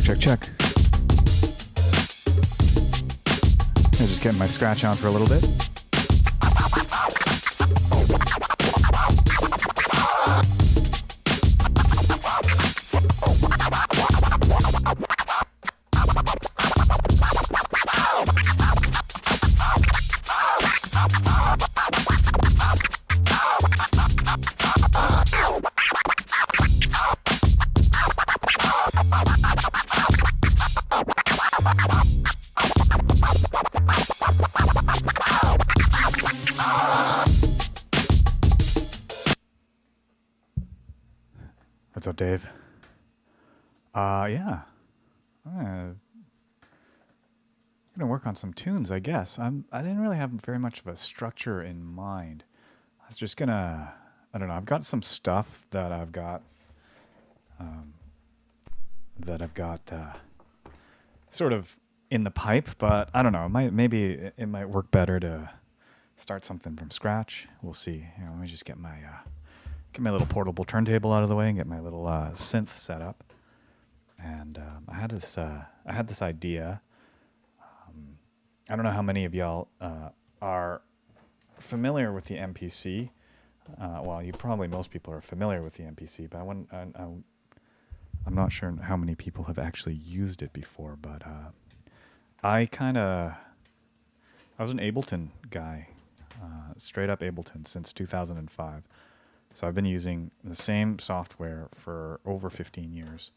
check, check. I'm just getting my scratch on for a little bit. What's up, Dave? Yeah. I'm gonna work on some tunes, I guess. I didn't really have very much of a structure in mind. I was just gonna, I don't know. I've got some stuff that I've got, sort of in the pipe, but I don't know. Maybe it might work better to start something from scratch. We'll see. You know, let me just get my little portable turntable out of the way and get my little synth set up. And I had this idea. I don't know how many of y'all are familiar with the MPC. Well, most people are familiar with the MPC, but I'm not sure how many people have actually used it before. But I was an Ableton guy, straight up Ableton since 2005. So I've been using the same software for over 15 years.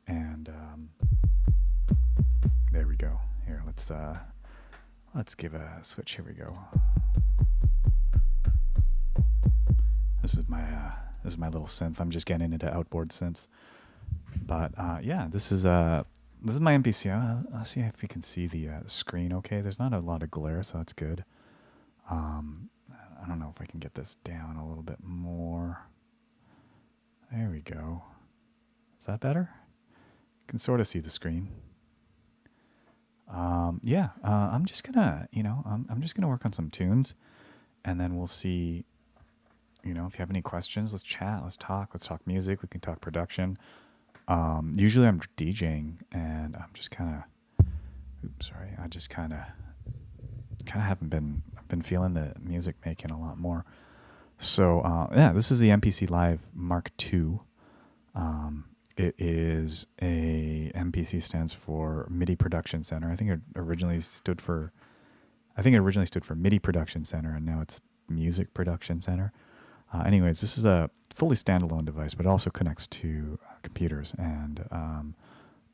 And there we go. Here, let's give a switch. Here we go. This is my little synth. I'm just getting into outboard synths. But yeah, this is my MPC. I'll see if you can see the screen. Okay, there's not a lot of glare, so that's good. I don't know if I can get this down a little bit more. There we go. Is that better? You can sort of see the screen. Yeah, I'm just gonna, I'm just gonna work on some tunes, and then we'll see. If you have any questions, let's chat, let's talk music. We can talk production. Usually I'm DJing, and I'm just kind of, I just kind of haven't been. I've been feeling the music making a lot more. So yeah, this is the Mpc Live Mark II. It is MPC stands for MIDI Production Center. I think it originally stood for MIDI Production Center, and now it's Music Production Center. Anyways, this is a fully standalone device, but it also connects to computers. And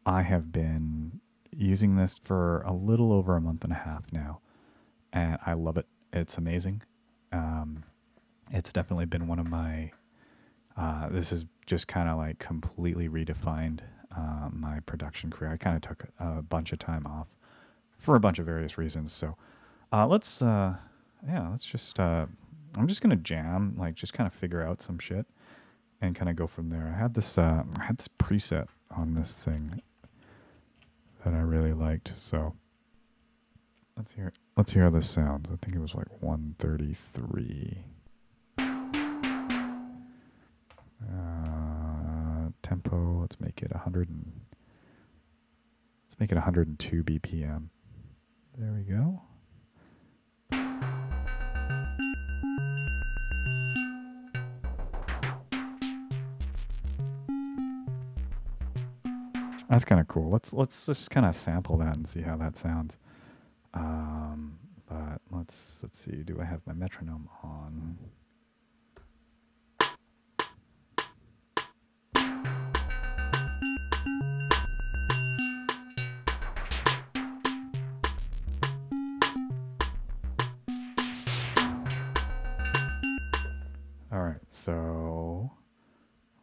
I have been using this for a little over a month and a half now, and I love it. It's amazing. It's definitely been one of my. This is just kind of like completely redefined my production career. I kind of took a bunch of time off for a bunch of various reasons. So let's just. I'm just gonna jam, like just kind of figure out some shit, and kind of go from there. I had this preset on this thing that I really liked. So let's hear how this sounds. I think it was like 133. Tempo. Let's make it 102 BPM. There we go. That's kind of cool. Let's just kind of sample that and see how that sounds. But let's see. Do I have my metronome on? All right, so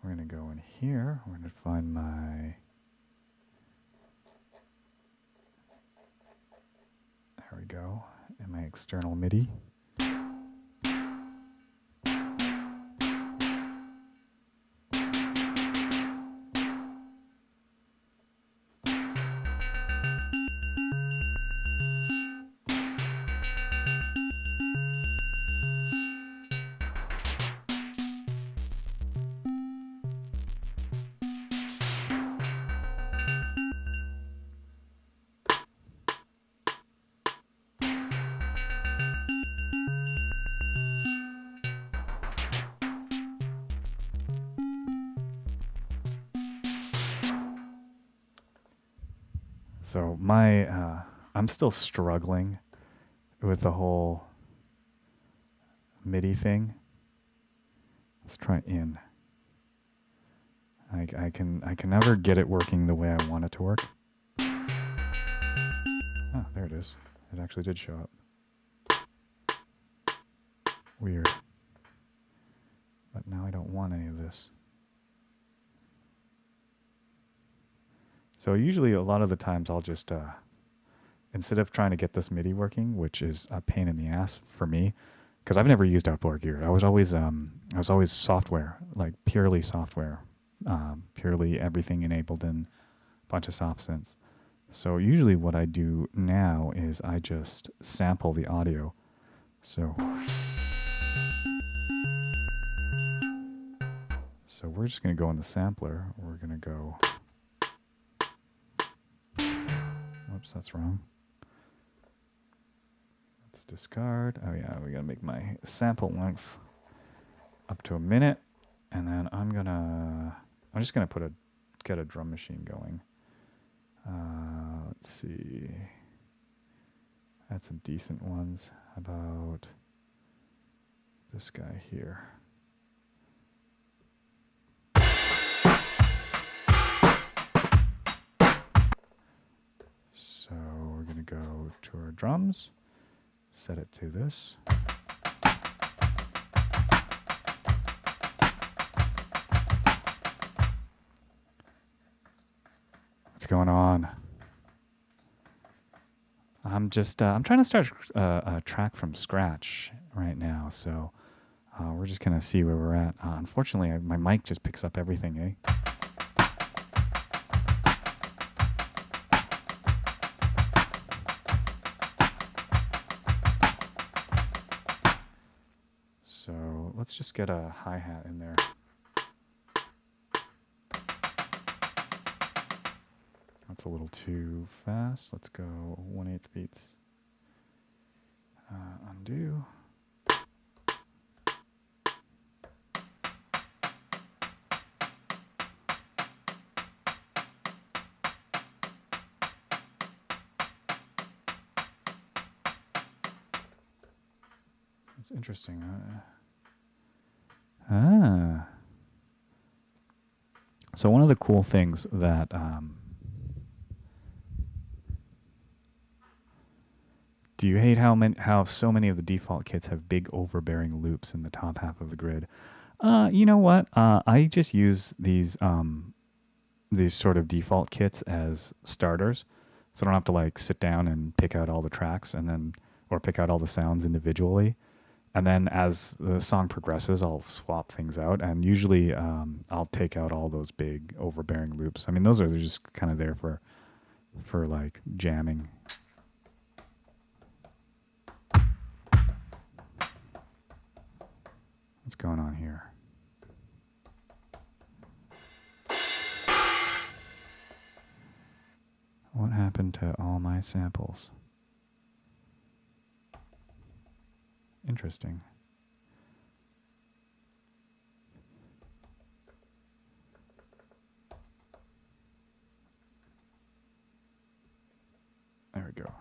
we're gonna go in here. We're gonna find my. There we go. And my external MIDI. So I'm still struggling with the whole MIDI thing. Let's try in. I can never get it working the way I want it to work. Oh, there it is. It actually did show up. Weird. But now I don't want any of this. So usually a lot of the times I'll just, instead of trying to get this MIDI working, which is a pain in the ass for me, because I've never used outboard gear. I was always software, like purely software, purely everything enabled in a bunch of soft synths. So usually what I do now is I just sample the audio. So we're just going to go in the sampler. We're going to go... Whoops, that's wrong. Let's discard. Oh yeah, we got to make my sample length up to a minute. And then I'm just going to get a drum machine going. Let's see. I had some decent ones. How about this guy here? So we're going to go to our drums, set it to this. What's going on? I'm trying to start a track from scratch right now, so we're just going to see where we're at. Unfortunately, my mic just picks up everything, eh? So let's just get a hi-hat in there. That's a little too fast. Let's go 1/8 beats. Undo. That's interesting. So one of the cool things that do you hate how so many of the default kits have big overbearing loops in the top half of the grid? You know what? I just use these sort of default kits as starters, so I don't have to like sit down and pick out all the tracks or pick out all the sounds individually. And then as the song progresses, I'll swap things out, and usually I'll take out all those big overbearing loops. I mean, those are just kind of there for like jamming. What's going on here? What happened to all my samples? Interesting. There we go.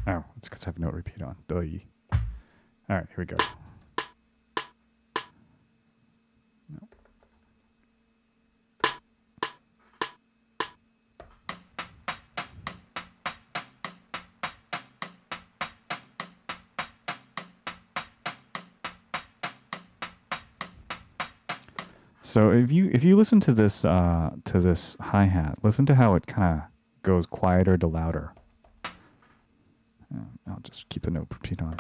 Oh, it's because I have note repeat on. Duh. All right, here we go. No. So if you listen to this hi-hat, listen to how it kind of goes quieter to louder. I'll just keep the note repeat on.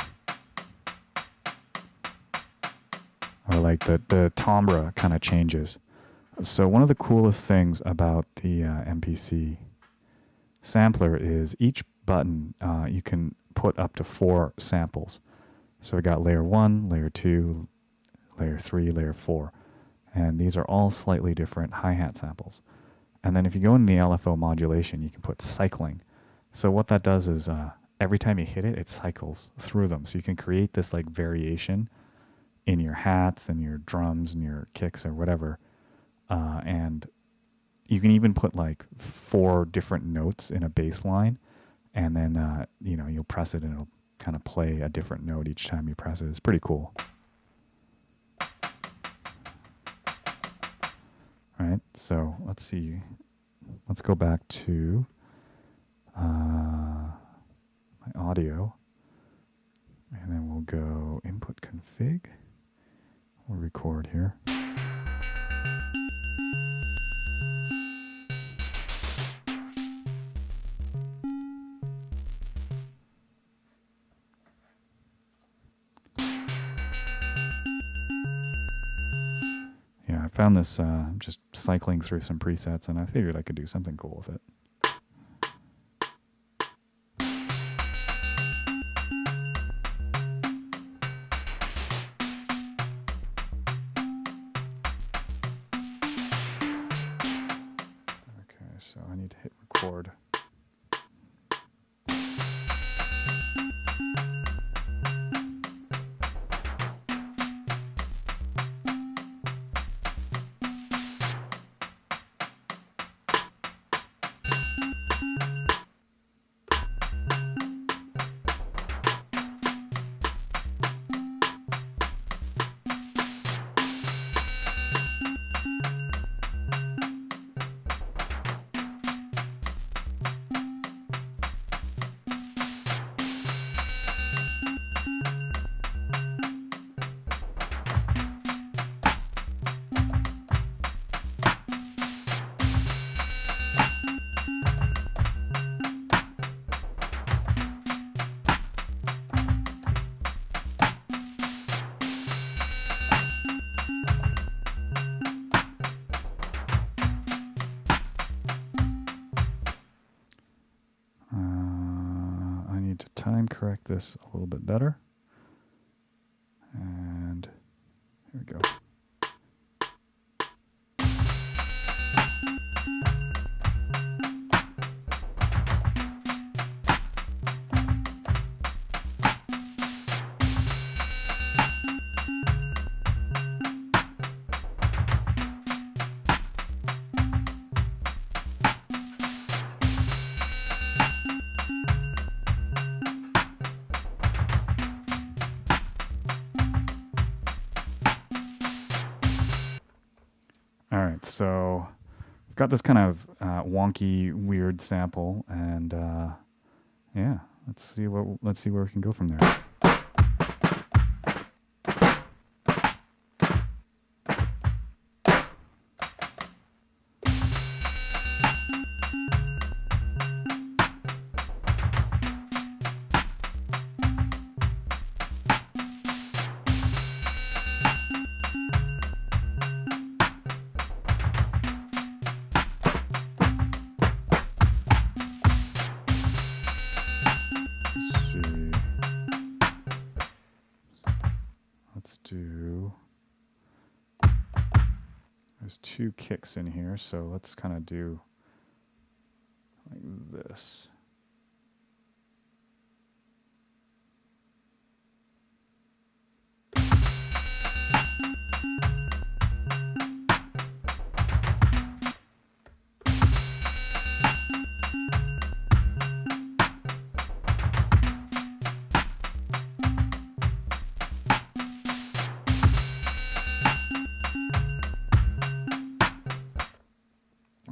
Or like the timbre kind of changes. So one of the coolest things about the Mpc sampler is each button you can put up to 4 samples. So we got layer 1, layer 2, layer 3, layer 4. And these are all slightly different hi-hat samples. And then if you go in the Lfo Modulation, you can put cycling. So what that does is every time you hit it, it cycles through them. So you can create this like variation in your hats and your drums and your kicks or whatever And you can even put like 4 different notes in a bass line, and then you know, you'll press it and it'll kind of play a different note each time you press it. It's pretty cool. All right, so let's see. Let's go back to my audio, and then we'll go input config. We'll record here. Yeah, I found this just cycling through some presets, and I figured I could do something cool with it. Okay, so I need to hit record. To time correct this a little bit better, and here we go. All right, so I've got this kind of wonky, weird sample, and yeah, let's see where we can go from there. There's 2 kicks in here, so let's kind of do like this.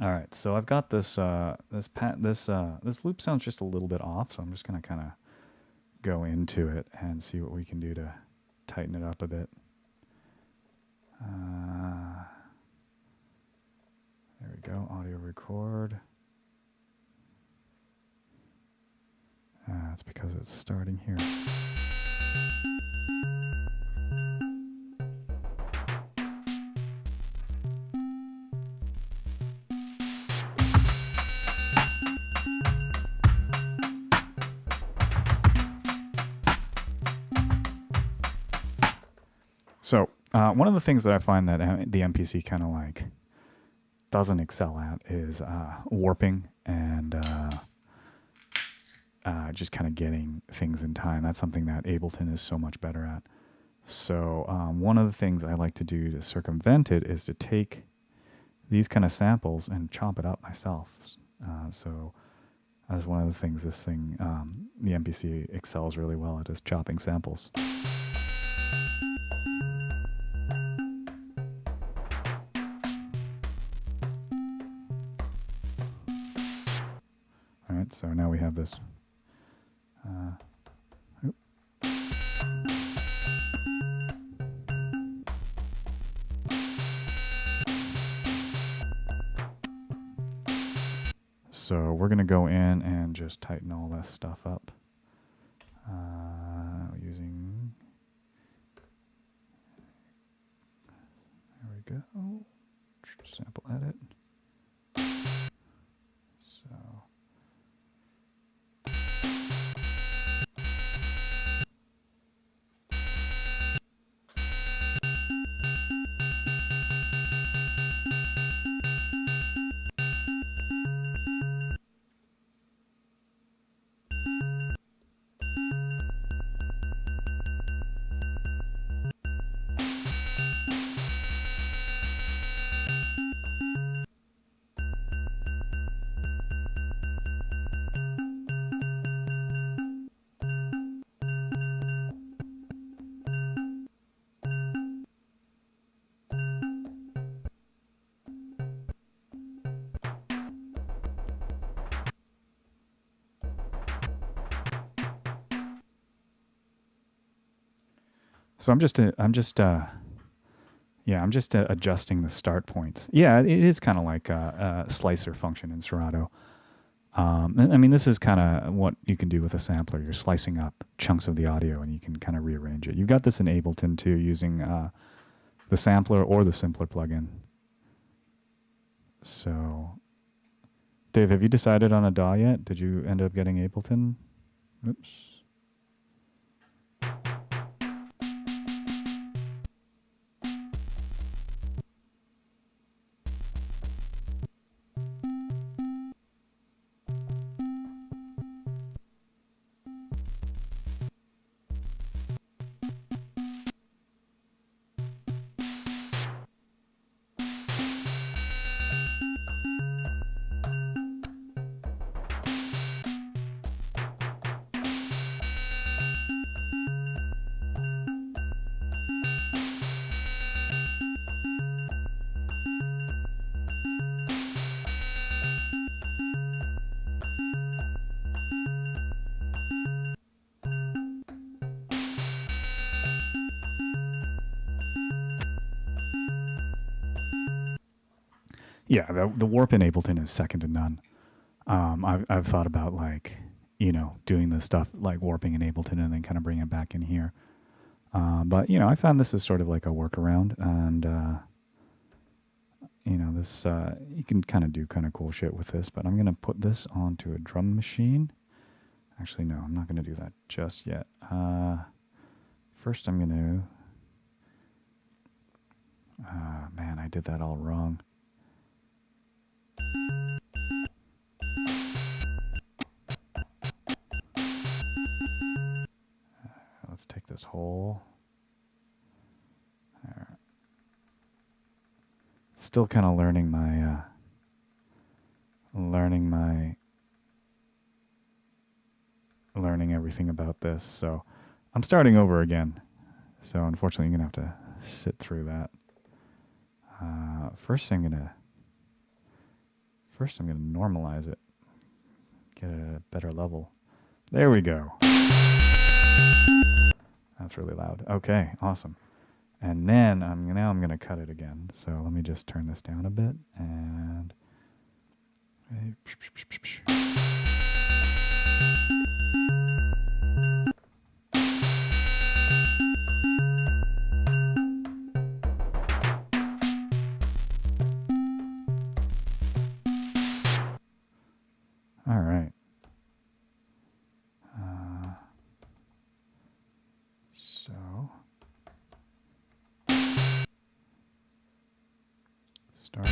All right, so I've got this this loop sounds just a little bit off, so I'm just gonna kind of go into it and see what we can do to tighten it up a bit. There we go, audio record. It's because it's starting here. So one of the things that I find that the MPC kind of like doesn't excel at is warping and just kind of getting things in time. That's something that Ableton is so much better at. So one of the things I like to do to circumvent it is to take these kind of samples and chop it up myself. So that's one of the things this thing, the MPC excels really well at, is chopping samples. All right, so now we have this. So we're going to go in and just tighten all this stuff up using, there we go, sample edit. So I'm just adjusting the start points. Yeah, it is kind of like a slicer function in Serato. I mean, this is kind of what you can do with a sampler. You're slicing up chunks of the audio, and you can kind of rearrange it. You've got this in Ableton too, using the sampler or the simpler plugin. So, Dave, have you decided on a DAW yet? Did you end up getting Ableton? Oops. Yeah, the warp in Ableton is second to none. I've thought about, like, you know, doing this stuff like warping in Ableton and then kind of bringing it back in here. But, you know, I found this is sort of like a workaround, and, you know, this, you can kind of do kind of cool shit with this, but I'm going to put this onto a drum machine. Actually, no, I'm not going to do that just yet. First I'm going to, man, I did that all wrong. Let's take this whole. Still kind of learning everything about this. So I'm starting over again. So unfortunately, you're gonna have to sit through that. First, I'm gonna normalize it, get a better level. There we go. That's really loud. Okay, awesome. And then now I'm going to cut it again. So let me just turn this down a bit and all right. So start.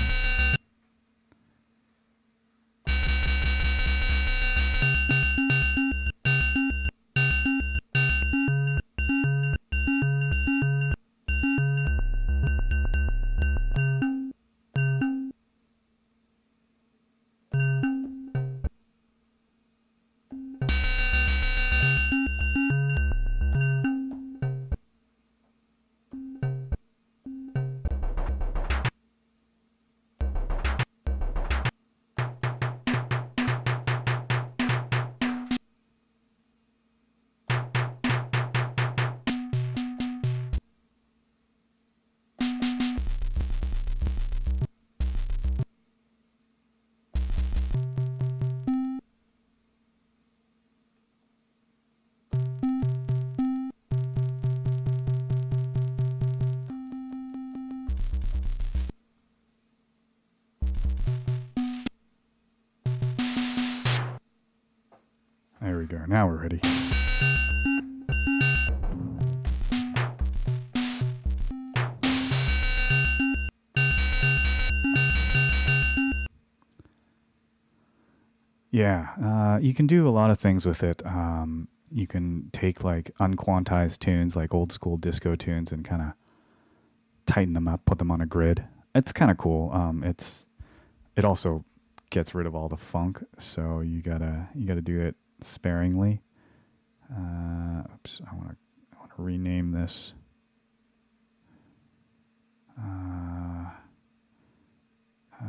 go. Now we're ready. Yeah, you can do a lot of things with it. You can take like unquantized tunes, like old school disco tunes, and kind of tighten them up, put them on a grid. It's kind of cool. It also gets rid of all the funk, so you gotta do it sparingly. Oops, I want to rename this. How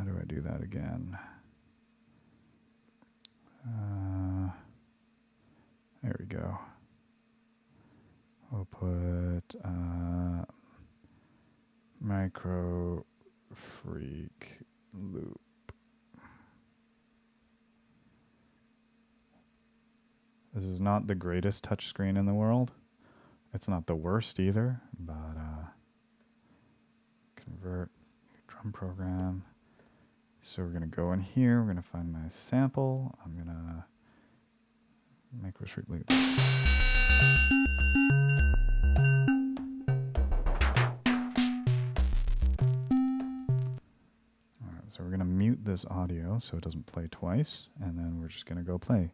do I do that again? There we go. We'll put micro freak loop. This is not the greatest touchscreen in the world. It's not the worst either, but convert drum program. So we're going to go in here. We're going to find my sample. I'm going to micro freak loop. All right, so we're going to mute this audio so it doesn't play twice, and then we're just going to go play.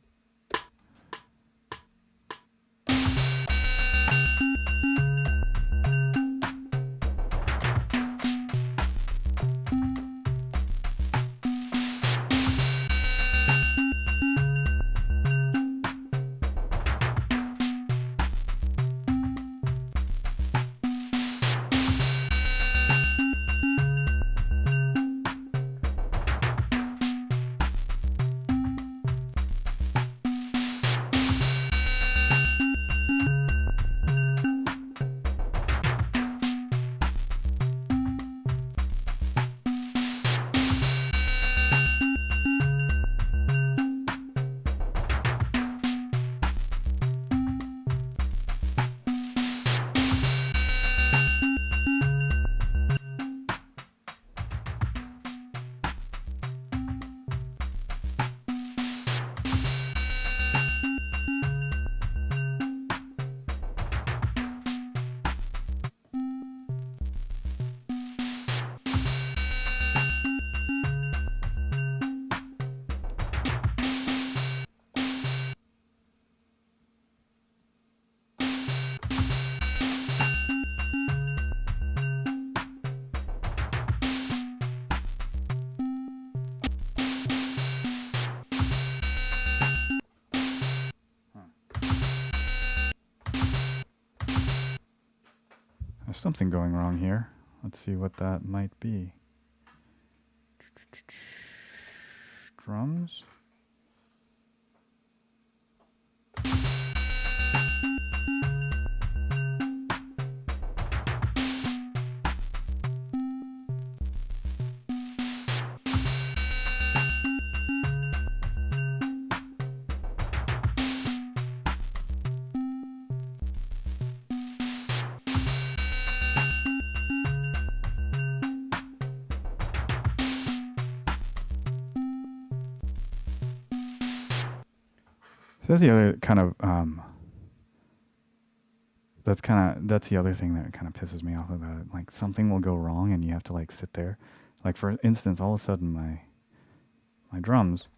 There's something going wrong here. Let's see what that might be. Drums. So that's the other kind of that's the other thing that kind of pisses me off about it. Like something will go wrong and you have to like sit there. Like for instance, all of a sudden my drums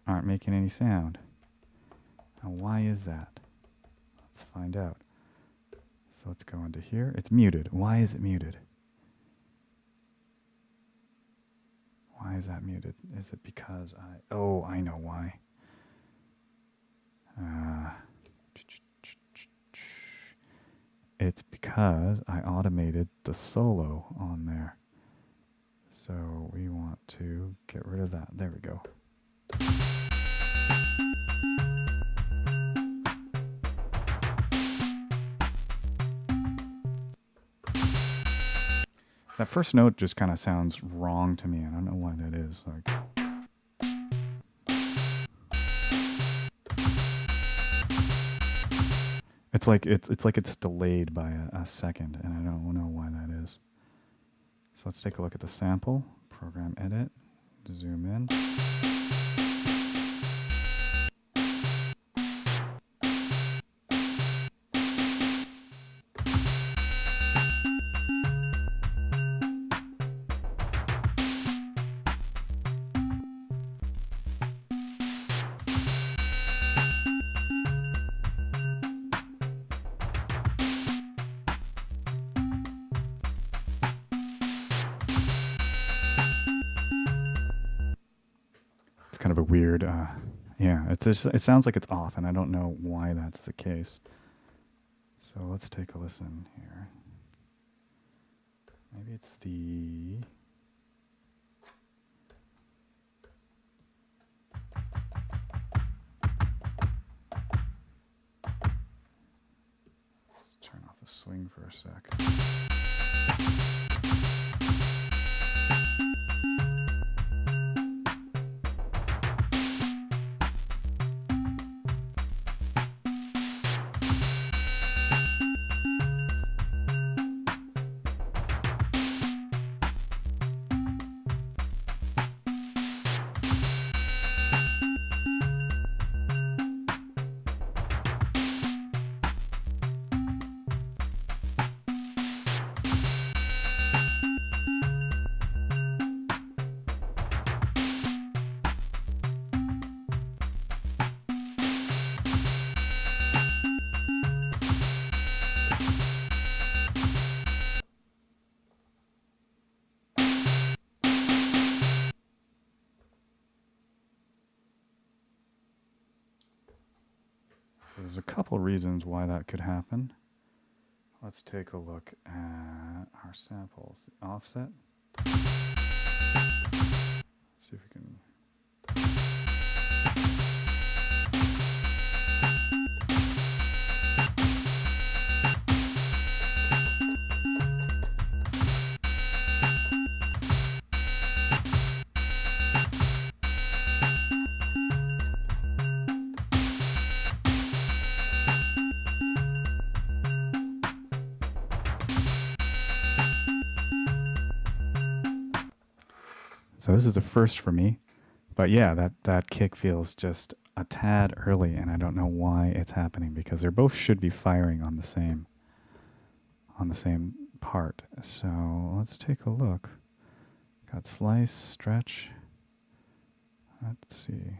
aren't making any sound. Now why is that? Let's find out. So let's go into here. It's muted. Why is it muted? Why is that muted? Is it because I know why. It's because I automated the solo on there. So we want to get rid of that. There we go. That first note just kind of sounds wrong to me. I don't know why that is. Like, it's like it's delayed by a second, and I don't know why that is. So let's take a look at the sample. Program edit. Zoom in. of a weird, yeah, it sounds like it's off, and I don't know why that's the case. So let's take a listen here. Maybe it's the... Let's turn off the swing for a sec. So there's a couple reasons why that could happen. Let's take a look at our samples. The offset. Let's see if we can... So this is the first for me, but yeah, that kick feels just a tad early, and I don't know why it's happening, because they both should be firing on the same part. So let's take a look. Got slice, stretch. Let's see.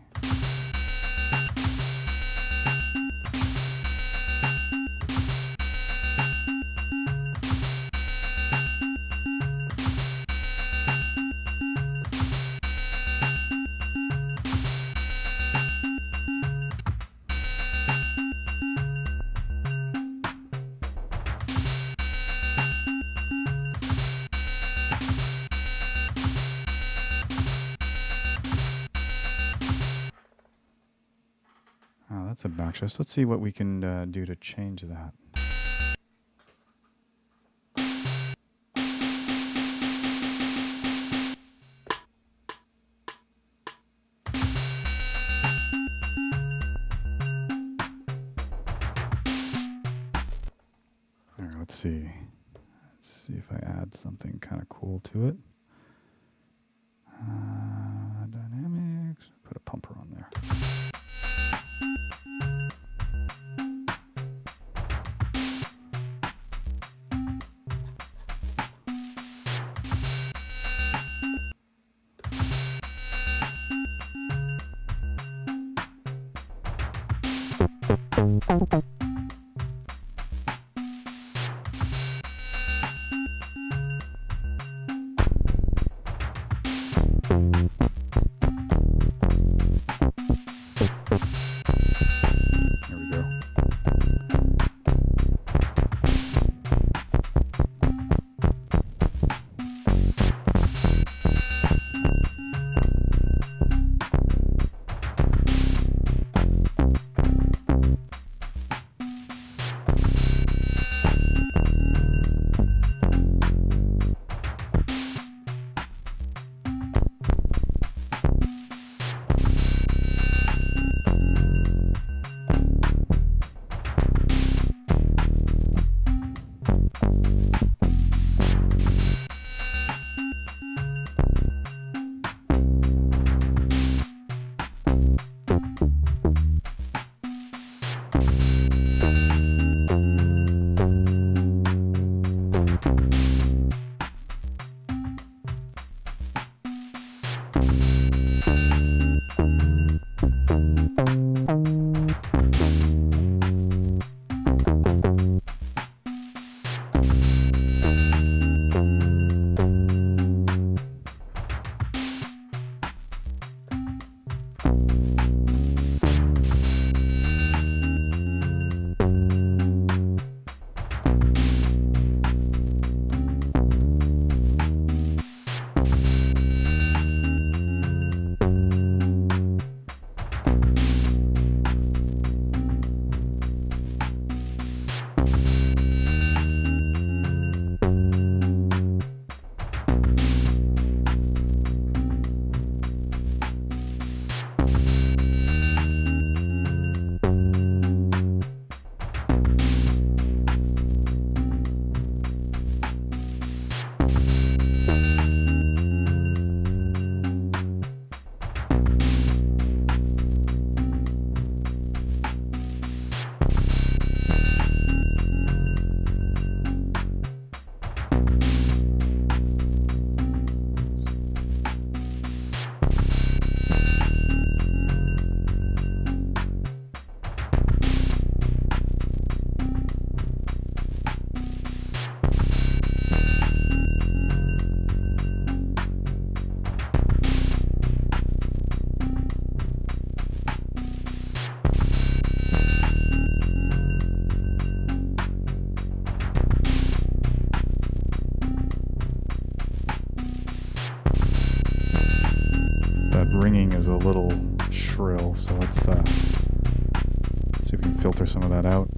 Oh, that's obnoxious. Let's see what we can do to change that. All right, let's see. Let's see if I add something kind of cool to it. Dynamics. Put a pumper on there. There we go. is a little shrill, so let's see if we can filter some of that out.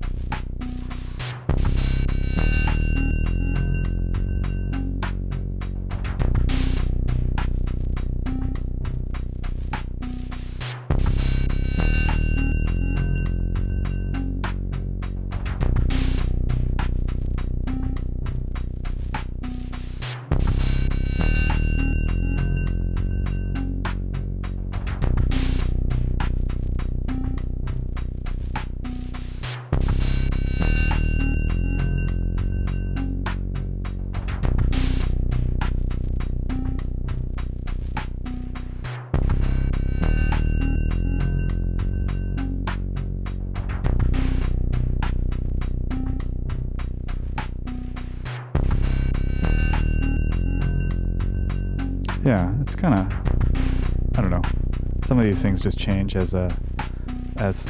Yeah, it's kind of, I don't know. Some of these things just change as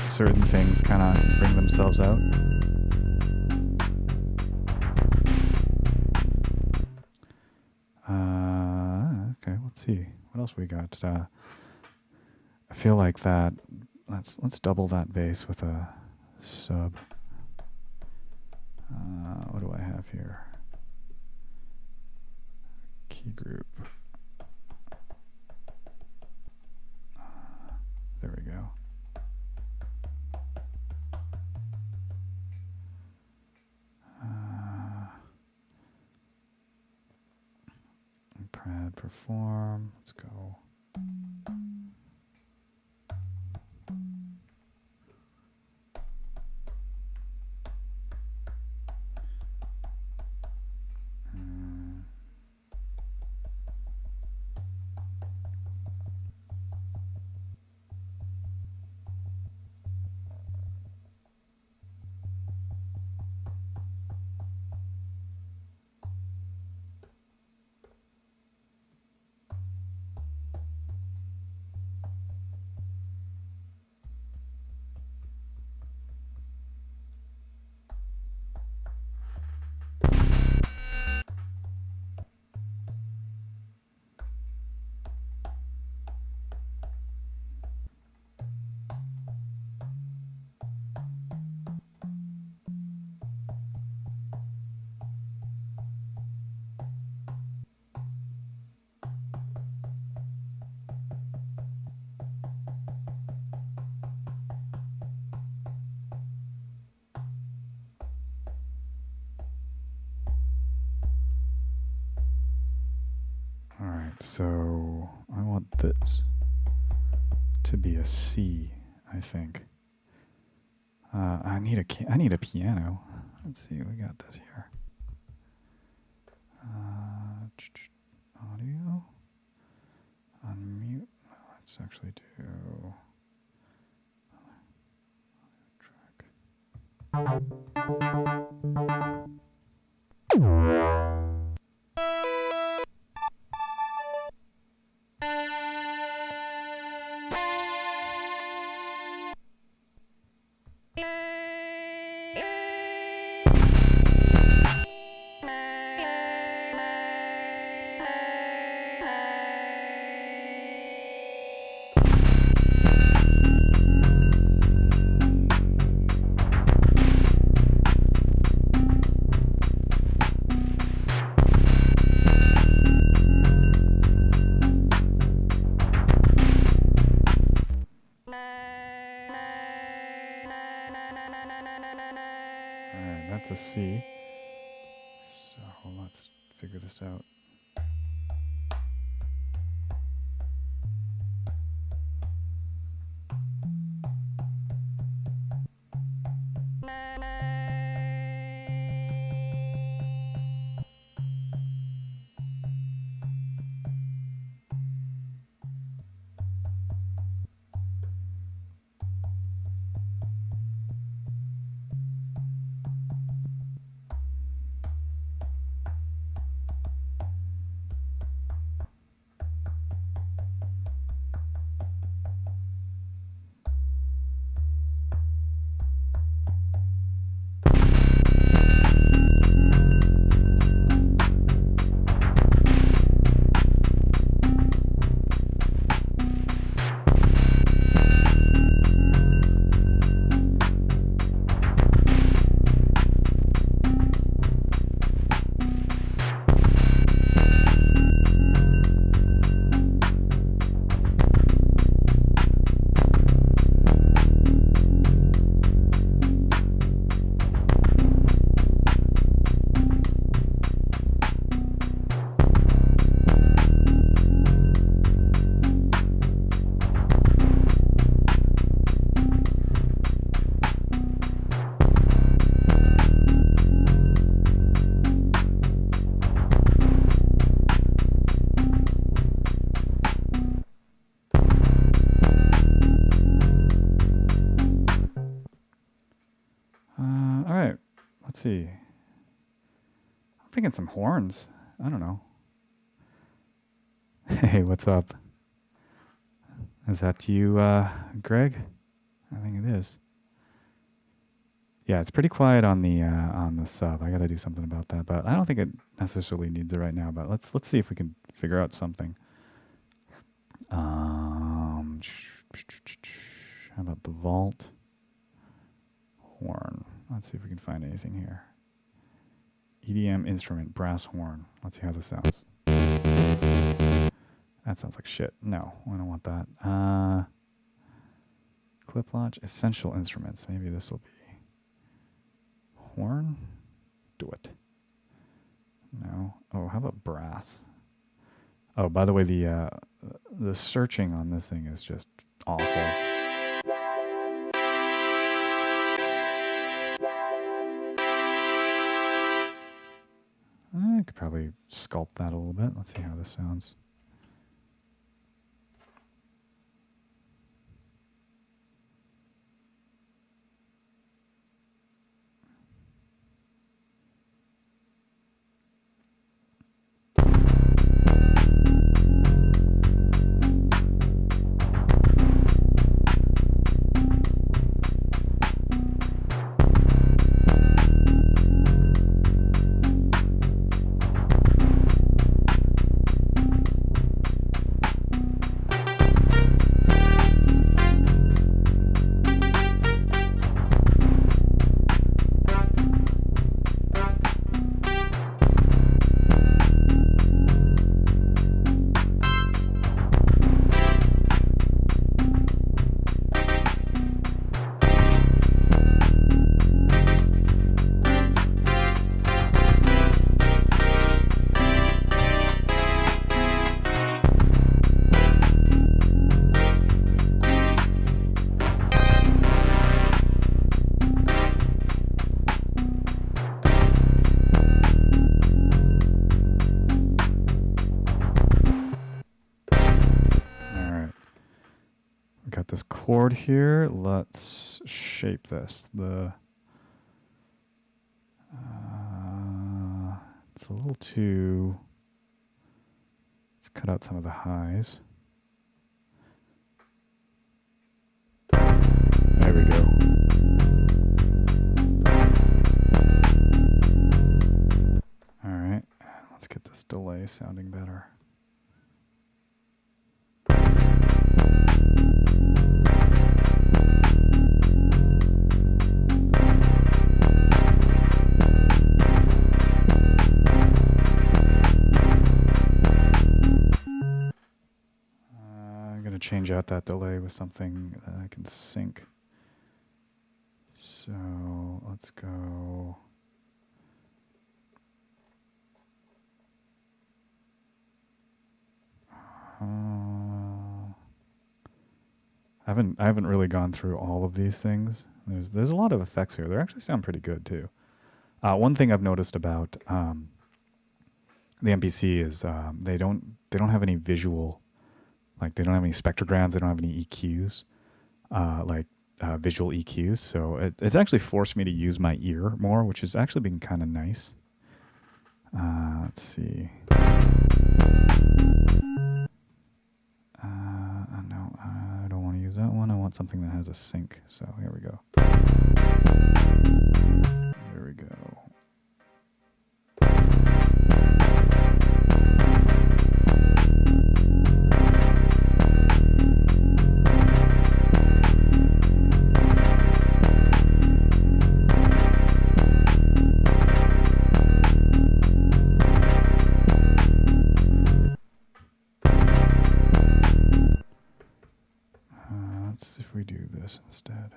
certain things kind of bring themselves out. Okay, let's see. What else we got? I feel like that. Let's double that bass with a sub. What do I have here? Key group. There we go. Prad perform. Let's go. So I want this to be a C, I think. I need a piano. Let's see, we got this here. Audio. Unmute. Let's actually do track. That's a C. So let's figure this out. All right, let's see. I'm thinking some horns. I don't know. Hey, what's up? Is that you, Greg? I think it is. Yeah, it's pretty quiet on the sub. I got to do something about that, but I don't think it necessarily needs it right now. But let's see if we can figure out something. How about the vault horn? Let's see if we can find anything here. EDM instrument, brass horn. Let's see how this sounds. That sounds like shit. No, I don't want that. Clip launch, essential instruments. Maybe this will be horn. Do it. No. Oh, how about brass? Oh, by the way, the searching on this thing is just awful. I could probably sculpt that a little bit. Let's see how this sounds. Chord here. Let's shape this. It's a little too. Let's cut out some of the highs. There we go. All right, let's get this delay sounding better. Change out that delay with something that I can sync. So let's go. I haven't really gone through all of these things. There's a lot of effects here. They actually sound pretty good too. One thing I've noticed about the MPC is they don't have any visual. Like they don't have any spectrograms, they don't have any EQs, visual EQs. So it's actually forced me to use my ear more, which has actually been kind of nice. Let's see. No, I don't want to use that one. I want something that has a sync. So here we go. Here we go. Let's see if we do this instead.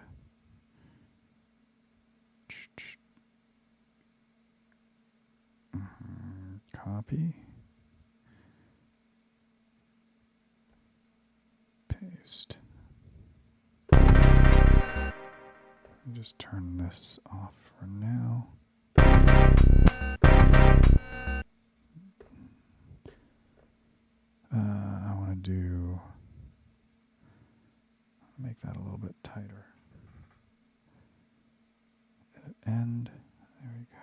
Copy. Paste. Just turn this off for now. I want to make that a little bit tighter. Edit end. There we go.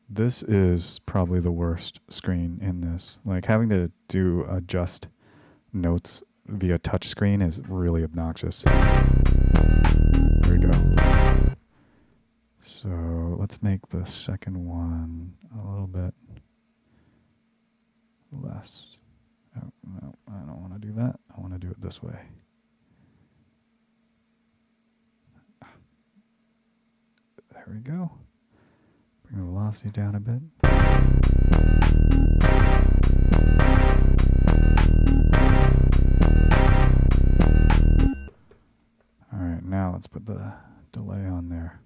This is probably the worst screen in this. Like having to adjust notes via touch screen is really obnoxious. There we go. So let's make the second one a little bit less. Oh, no, I don't want to do that. I want to do it this way. There we go. Bring the velocity down a bit. All right, now let's put the delay on there.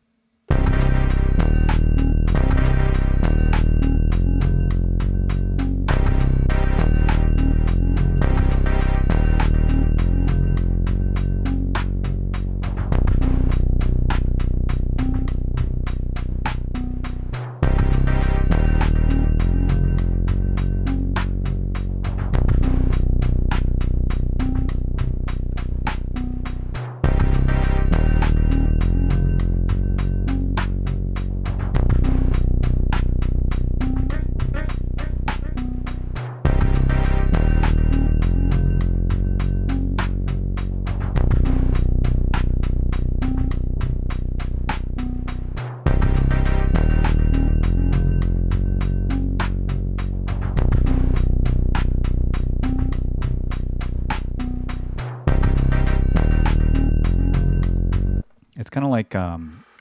Kind of like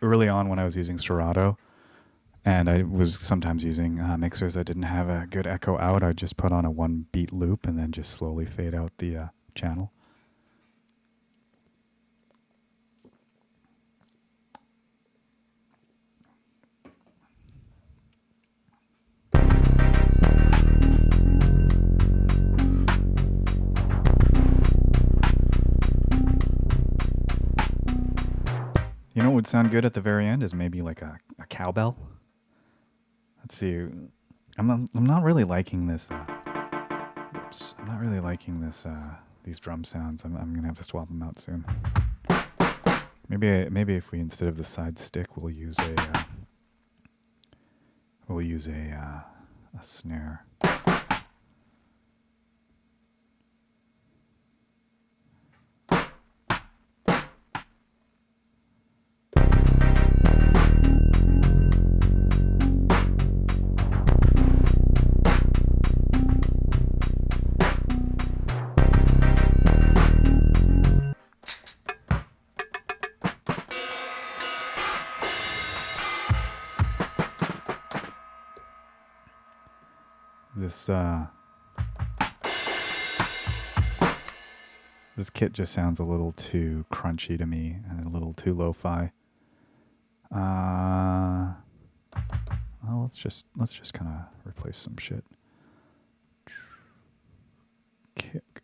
early on when I was using Serato, and I was sometimes using mixers that didn't have a good echo out. I'd just put on a 1-beat loop and then just slowly fade out the channel. You know what would sound good at the very end is maybe like a cowbell. Let's see. I'm not really liking this. Oops, I'm not really liking this. These drum sounds. I'm gonna have to swap them out soon. Maybe if we, instead of the side stick, we'll use a snare. This kit just sounds a little too crunchy to me and a little too lo-fi. Well, let's just kind of replace some shit. Kick.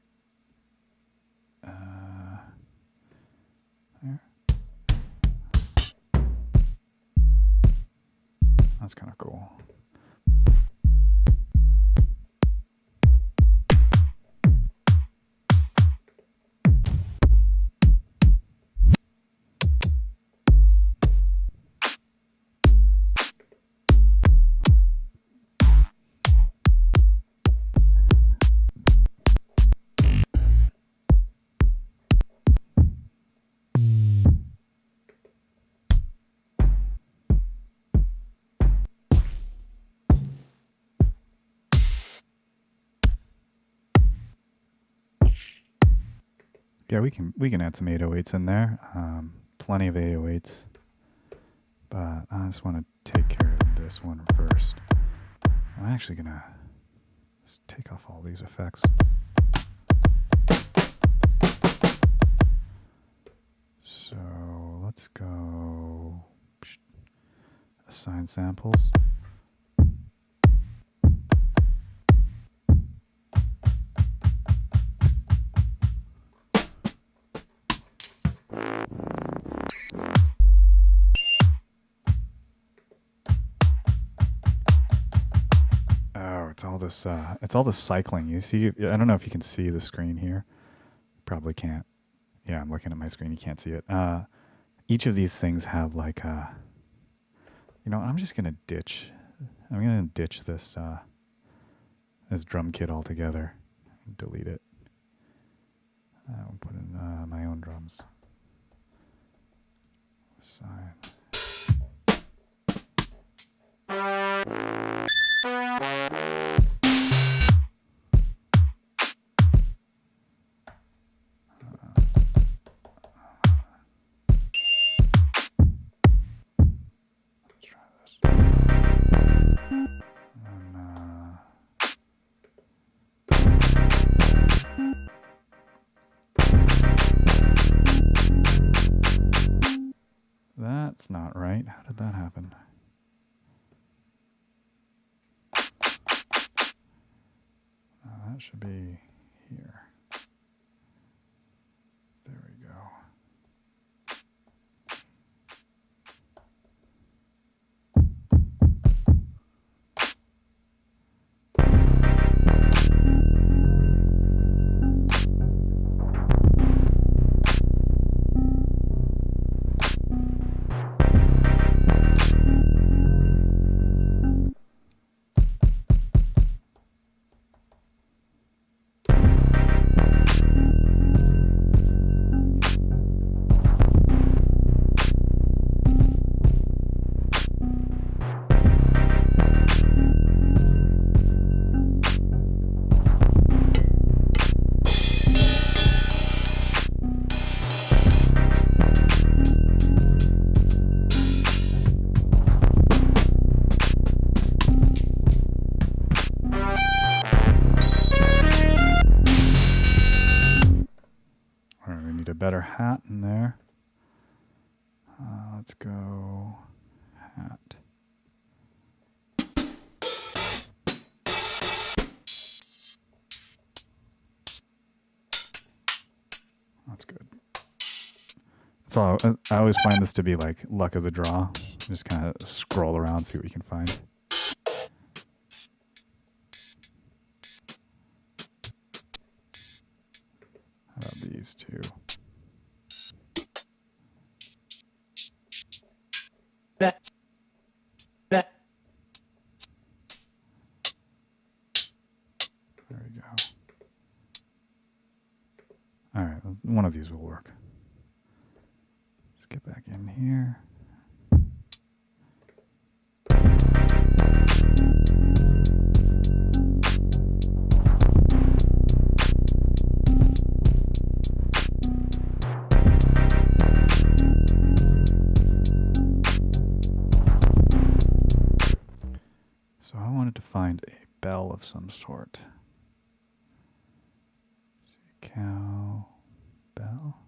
There. That's kind of cool. Yeah, we can add some 808s in there. Plenty of 808s. But I just want to take care of this one first. I'm actually going to take off all these effects. So let's go assign samples. It's all this cycling. You see, I don't know if you can see the screen here. Probably can't. Yeah, I'm looking at my screen. You can't see it. Each of these things have like a, you know, I'm just going to ditch. I'm going to ditch this, this drum kit altogether. Delete it. I'll put in my own drums. Sign. Let's try this. That's not right. How did that happen? That should be here. There we go. Better hat in there. Let's go hat. That's good. That's all. I always find this to be like luck of the draw. Just kind of scroll around, see what you can find. How about these two? There we go. All right, one of these will work. Let's get back in here. So I wanted to find a bell of some sort. Cow bell.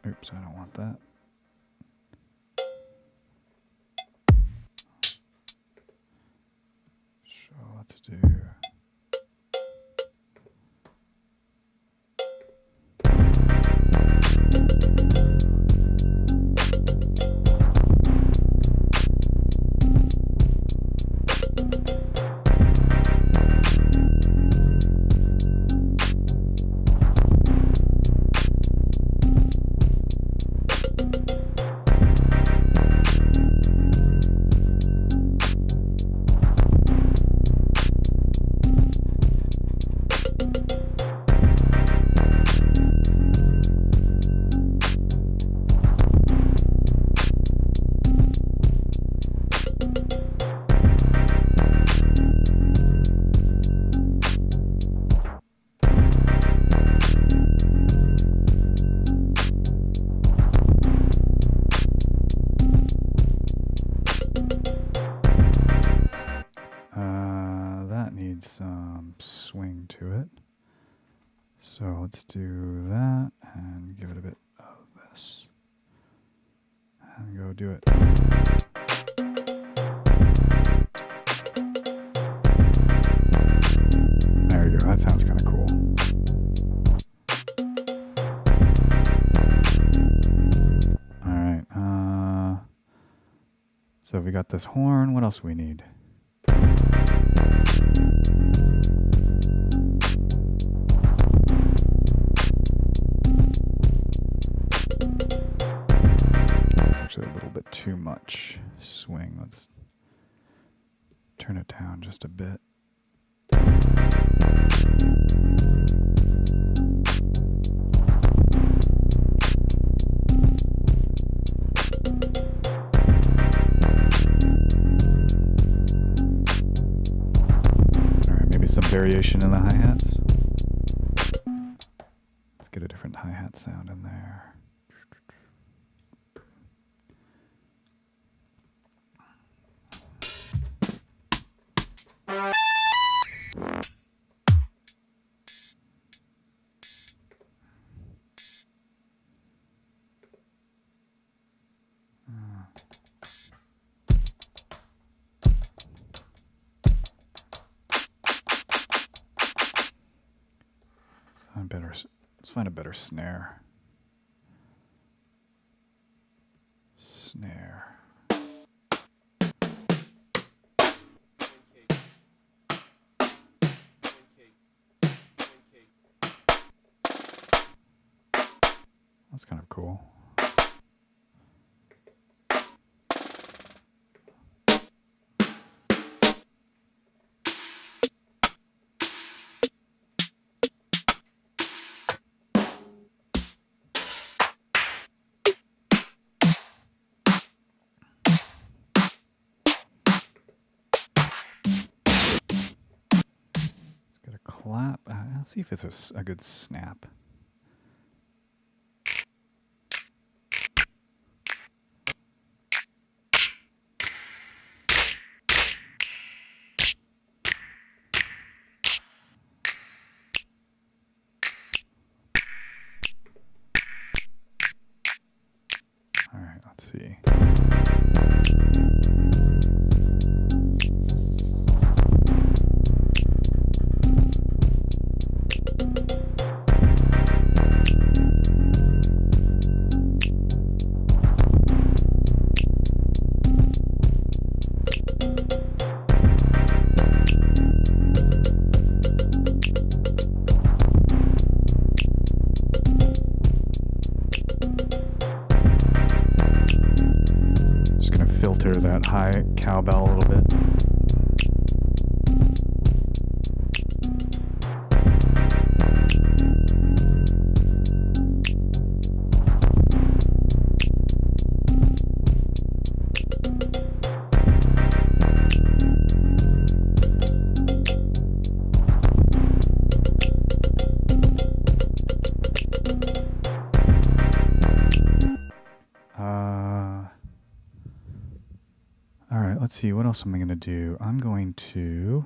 Oops, I don't want that. So let's do... let's do that and give it a bit of this. And go do it. There you go. That sounds kind of cool. All right. So we got this horn. What else do we need? It's actually a little bit too much swing. Let's turn it down just a bit. Some variation in the hi-hats. Let's get a different hi-hat sound in there. Let's find a better snare. Snare. That's kind of cool. Clap. Let's see if it's a good snap. All right, let's see. That high cowbell a little bit. Let's see, what else am I going to do? I am going to,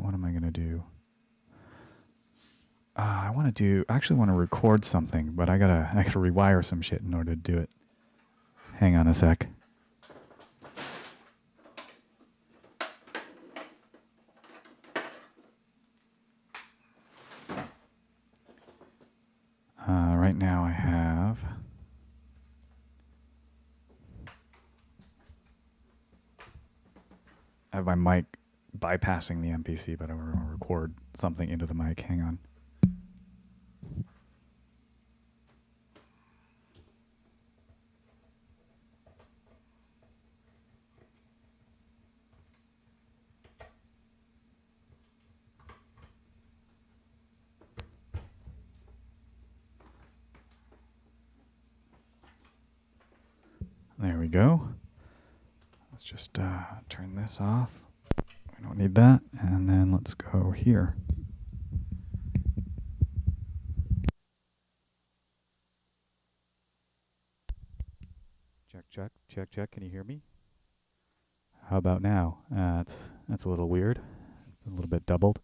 what am I going to do? I actually want to record something, but I gotta rewire some shit in order to do it. Hang on a sec. Right now I have my mic bypassing the MPC, but I want to record something into the mic. Hang on. There we go. Let's just turn this off. We don't need that. And then let's go here. Check, check, check, check. Can you hear me? How about now? That's a little weird. a little bit doubled.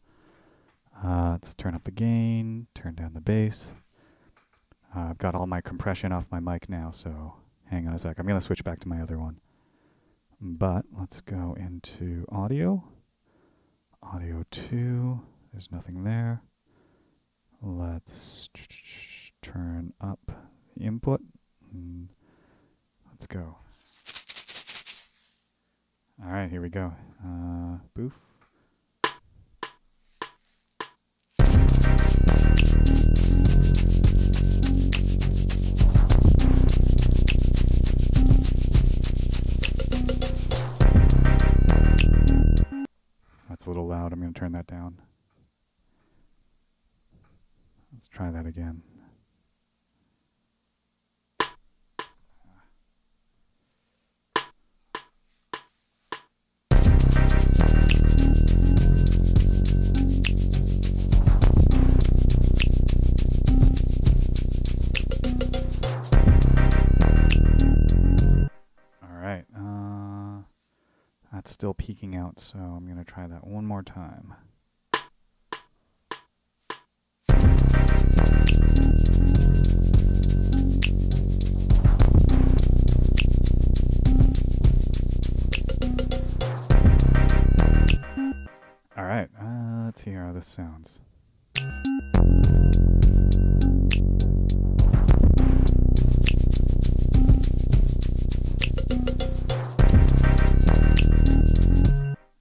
Let's turn up the gain, turn down the bass. I've got all my compression off my mic now, so hang on a sec. I'm going to switch back to my other one. But let's go into audio. Audio 2. There's nothing there. Let's turn up the input. Let's go. All right, here we go. Boof. That's a little loud. I'm going to turn that down. Let's try that again. That's still peaking out, so I'm going to try that one more time. All right, let's see how this sounds.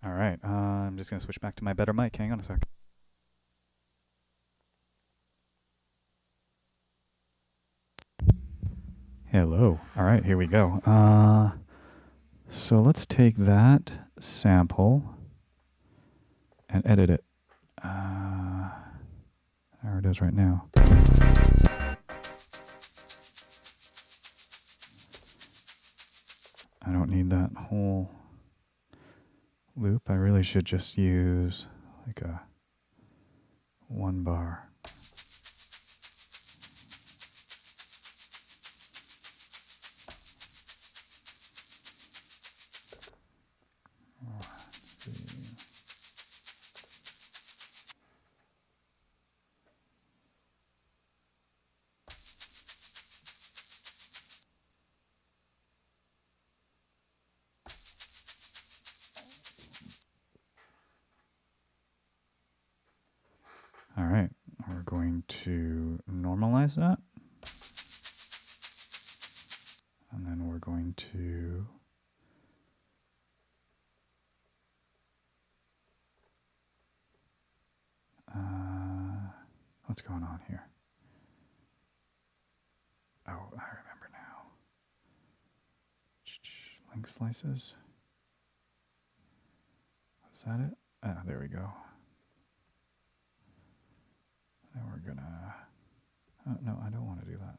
All right, I'm just going to switch back to my better mic. Hang on a sec. Hello. All right, here we go. So let's take that sample and edit it. There it is right now. I don't need that whole loop. I really should just use like a 1 bar. All right, we're going to normalize that. And then we're going to what's going on here? Oh, I remember now. Link slices. Is that it? Ah, there we go. Then we're gonna, oh, no, I don't want to do that.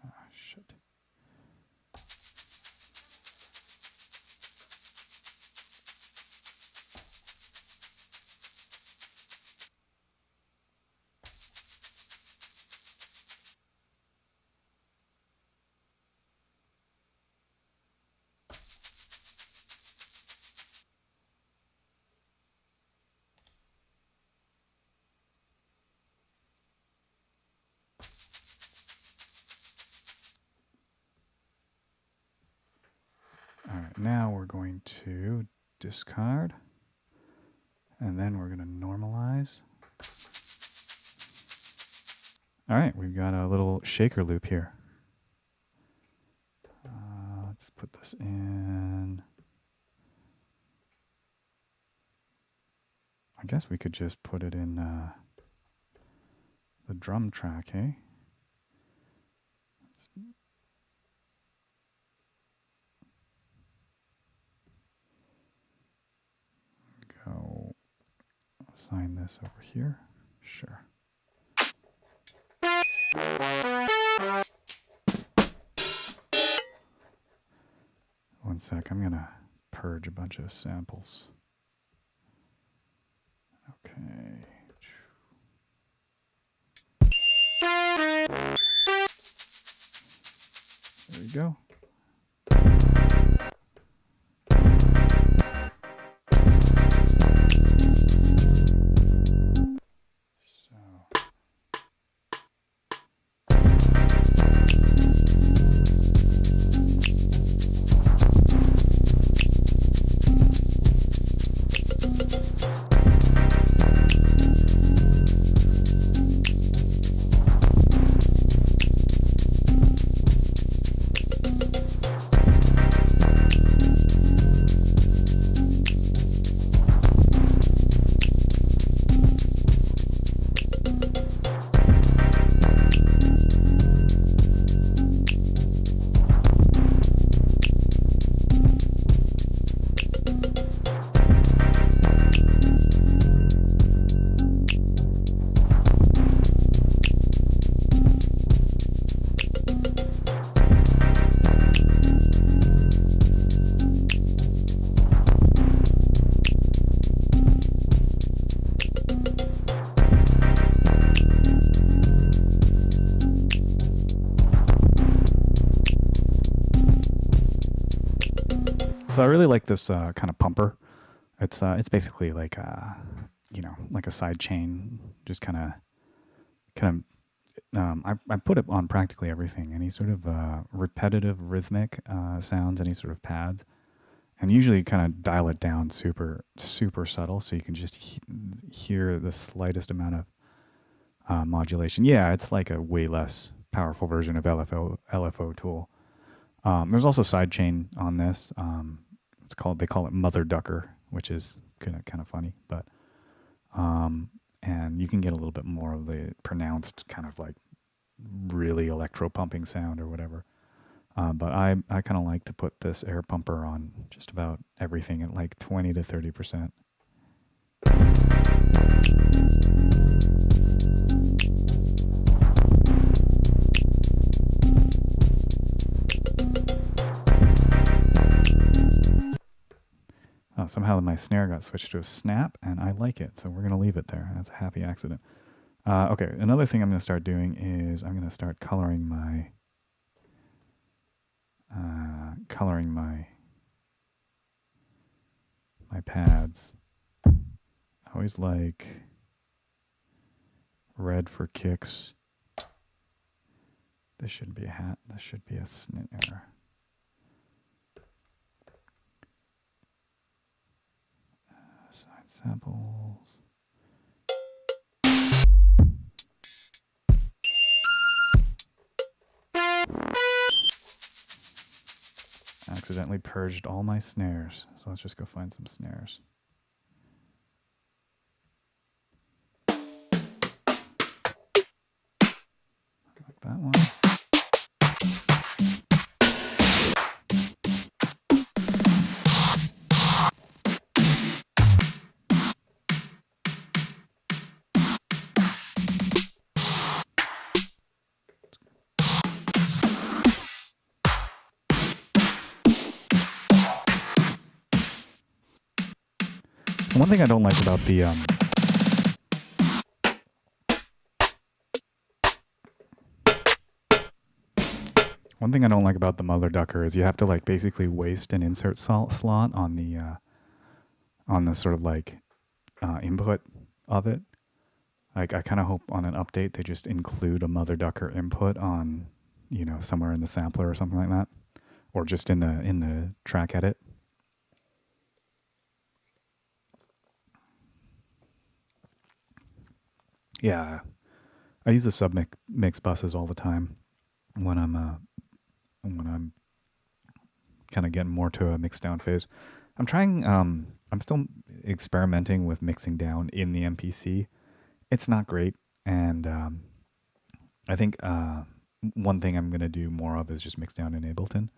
Oh, shit. All right, now we're going to discard, and then we're going to normalize. All right, we've got a little shaker loop here. Let's put this in. I guess we could just put it in the drum track, hey? Let's go assign this over here. Sure. One sec, I'm gonna purge a bunch of samples. Okay. go. So I really like this kind of pumper. It's basically like you know, like a side chain, just kind of. I put it on practically everything. Any sort of repetitive rhythmic sounds, any sort of pads, and usually kind of dial it down super subtle, so you can just hear the slightest amount of modulation. Yeah, it's like a way less powerful version of LFO tool. There's also sidechain on this. They call it Mother Ducker, which is kind of funny, but and you can get a little bit more of the pronounced kind of like really electro pumping sound or whatever. But I kind of like to put this air pumper on just about everything at like 20 to 30%. Somehow my snare got switched to a snap, and I like it, so we're going to leave it there. That's a happy accident. Okay, another thing I'm going to start doing is I'm going to start coloring my pads. I always like red for kicks. This shouldn't be a hat. This should be a snare. Side samples. Accidentally purged all my snares, so let's just go find some snares. Like that one. One thing I don't like about the Mother Ducker is you have to like basically waste an insert slot on the sort of like input of it. Like I kind of hope on an update they just include a Mother Ducker input on, you know, somewhere in the sampler or something like that, or just in the track edit. Yeah, I use the submix buses all the time when I'm kind of getting more to a mix down phase. I'm trying. I'm still experimenting with mixing down in the MPC. It's not great, and I think one thing I'm gonna do more of is just mix down in Ableton.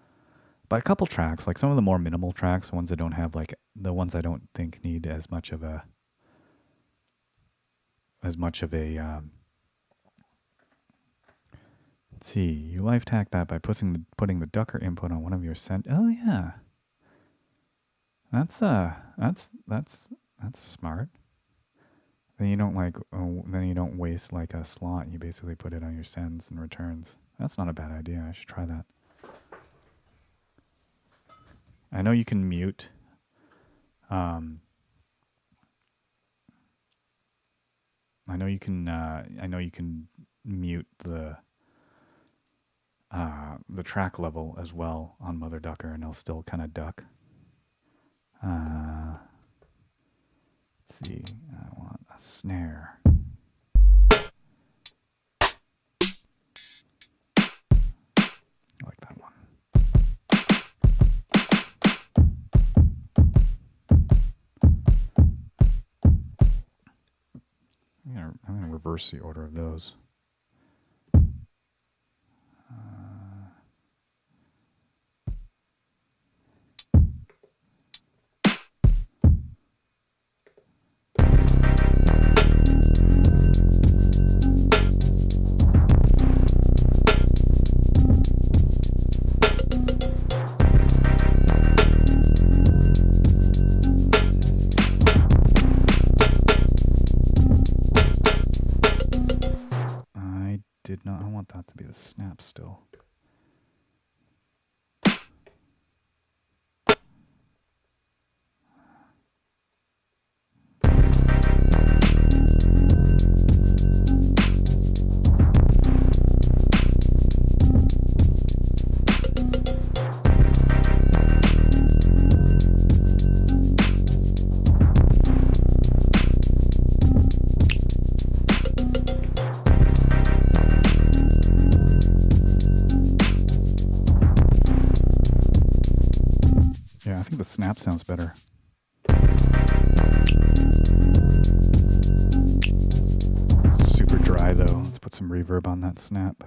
But a couple tracks, like some of the more minimal tracks, ones that don't have like the ones I don't think need as much of a let's see, you live tack that by putting the Ducker input on one of your oh yeah. That's smart. Then you don't waste like a slot. You basically put it on your sends and returns. That's not a bad idea. I should try that. I know you can mute. I know you can. I know you can mute the track level as well on Mother Ducker, and it'll still kind of duck. Let's see. I want a snare. I like that one. I'm gonna reverse the order of those. I did not. I want that to be the snap still. Yeah, I think the snap sounds better. Super dry though. Let's put some reverb on that snap.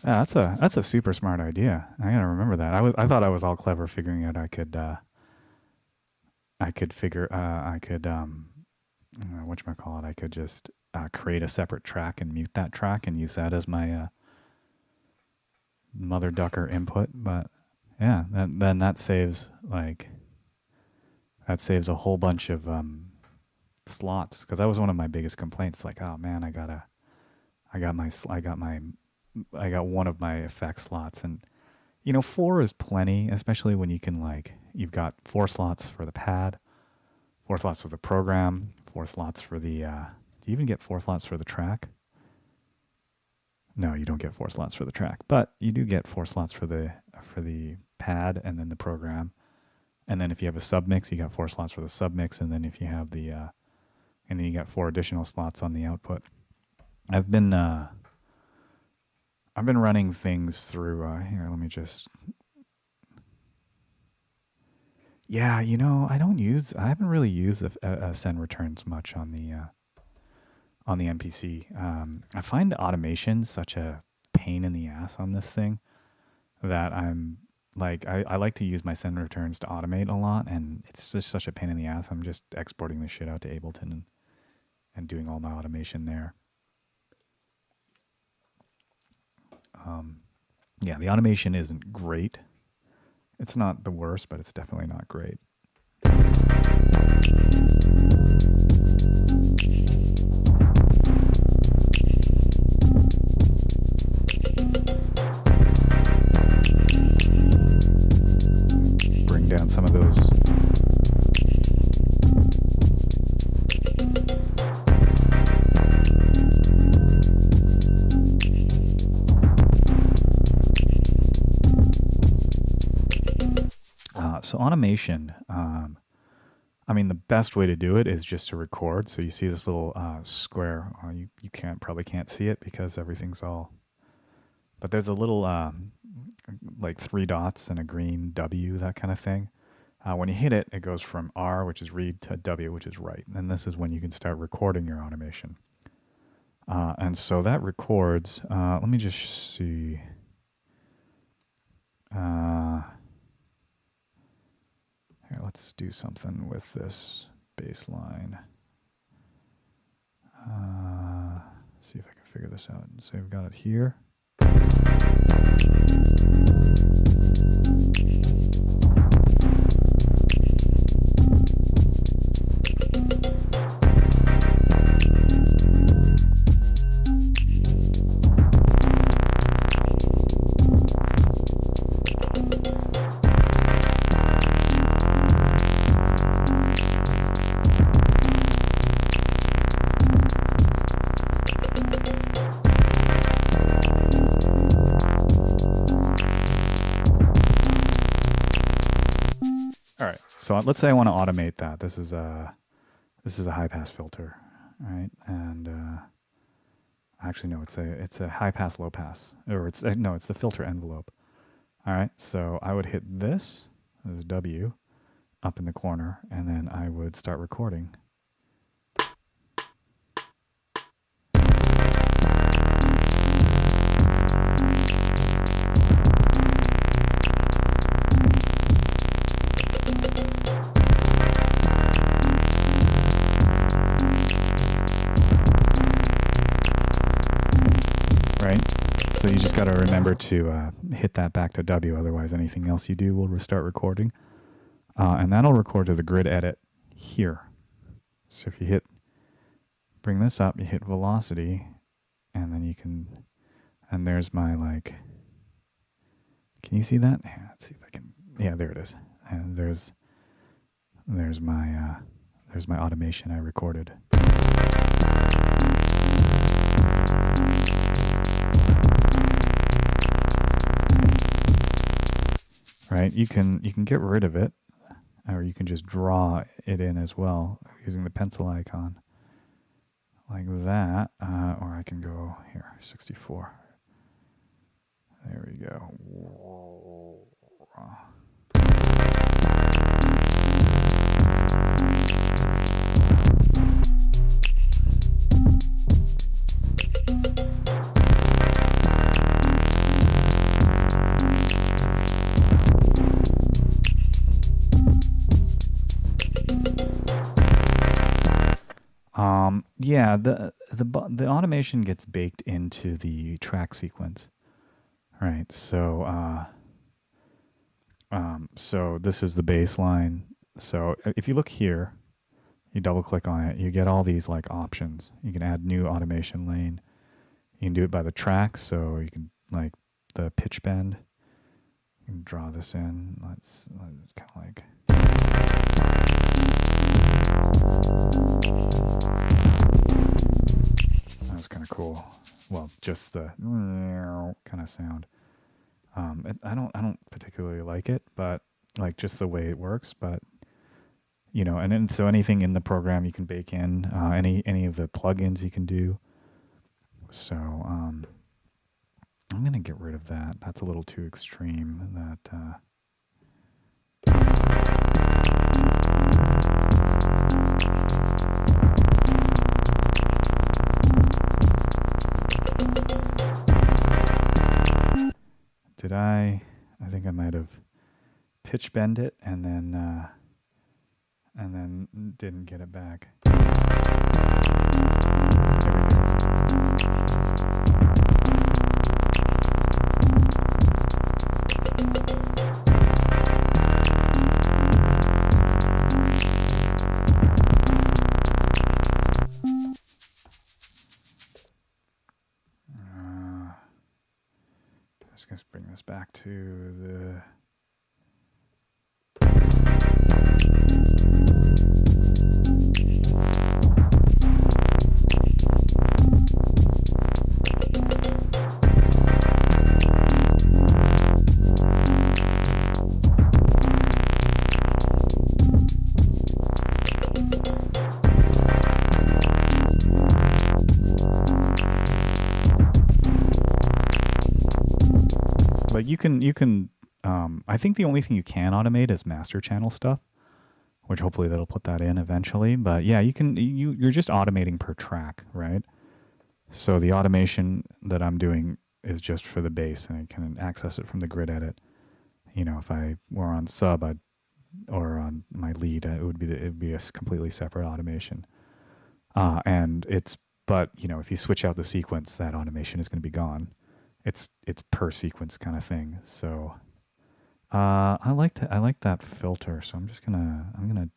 Yeah, that's a super smart idea. I gotta remember that. I thought I was all clever figuring out I could whatchamacallit, I could just create a separate track and mute that track and use that as my Mother Ducker input. But yeah, then that saves a whole bunch of slots, because that was one of my biggest complaints. Like, oh man, I got one of my effect slots, and 4 is plenty, especially when you can you've got 4 slots for the pad, 4 slots for the program, 4 slots for the. Do you even get 4 slots for the track? No, you don't get 4 slots for the track, but you do get 4 slots for the pad and then the program, and then if you have a submix, you got 4 slots for the submix, and then if you have the and then you got 4 additional slots on the output. I've been running things through here. Let me just. Yeah, I haven't really used send returns much on the MPC. I find automation such a pain in the ass on this thing that I'm I like to use my send returns to automate a lot, and it's just such a pain in the ass. I'm just exporting the shit out to Ableton and doing all my automation there. Yeah, the automation isn't great. It's not the worst, but it's definitely not great. Bring down some of those. So automation, I mean, the best way to do it is just to record. So you see this little square. You probably can't see it because everything's all. But there's a little 3 dots and a green W, that kind of thing. When you hit it, it goes from R, which is read, to W, which is write. And this is when you can start recording your automation. And so that records. Let me just see. Here, let's do something with this bass line. Let's see if I can figure this out. So we've got it here. All right, so let's say I want to automate that. This is a high pass filter, right? And actually, no, it's a high pass, low pass, or it's the filter envelope. All right, so I would hit this W up in the corner, and then I would start recording. Right? So you just got to remember to hit that back to W, otherwise anything else you do will restart recording. And that'll record to the grid edit here. So if you bring this up, you hit velocity, and then you can, and there's my can you see that? Yeah, let's see if I can, yeah, there it is. And there's my automation I recorded. Right, you can get rid of it, or you can just draw it in as well using the pencil icon, like that. Or I can go here, 64. There we go. Yeah, the automation gets baked into the track sequence, right? So so this is the baseline. So if you look here, you double click on it, you get all these like options. You can add new automation lane. You can do it by the track, so you can like the pitch bend. You can draw this in. Let's kind of like. That was kind of cool. Well, just the kind of sound. I don't particularly like it, but like just the way it works. But you know, and then so anything in the program you can bake in, any of the plugins you can do. So I'm gonna get rid of that. That's a little too extreme. That. Did I think I might have pitch bend it and then didn't get it back. Let's bring this back to the. But you can I think the only thing you can automate is master channel stuff, which hopefully that'll put that in eventually. But yeah, you're just automating per track, right? So the automation that I'm doing is just for the bass, and I can access it from the grid edit. You know, if I were on sub, or on my lead, it would be a completely separate automation. And it's But you know, if you switch out the sequence, that automation is going to be gone. It's per sequence kind of thing. So I like that filter. So I'm gonna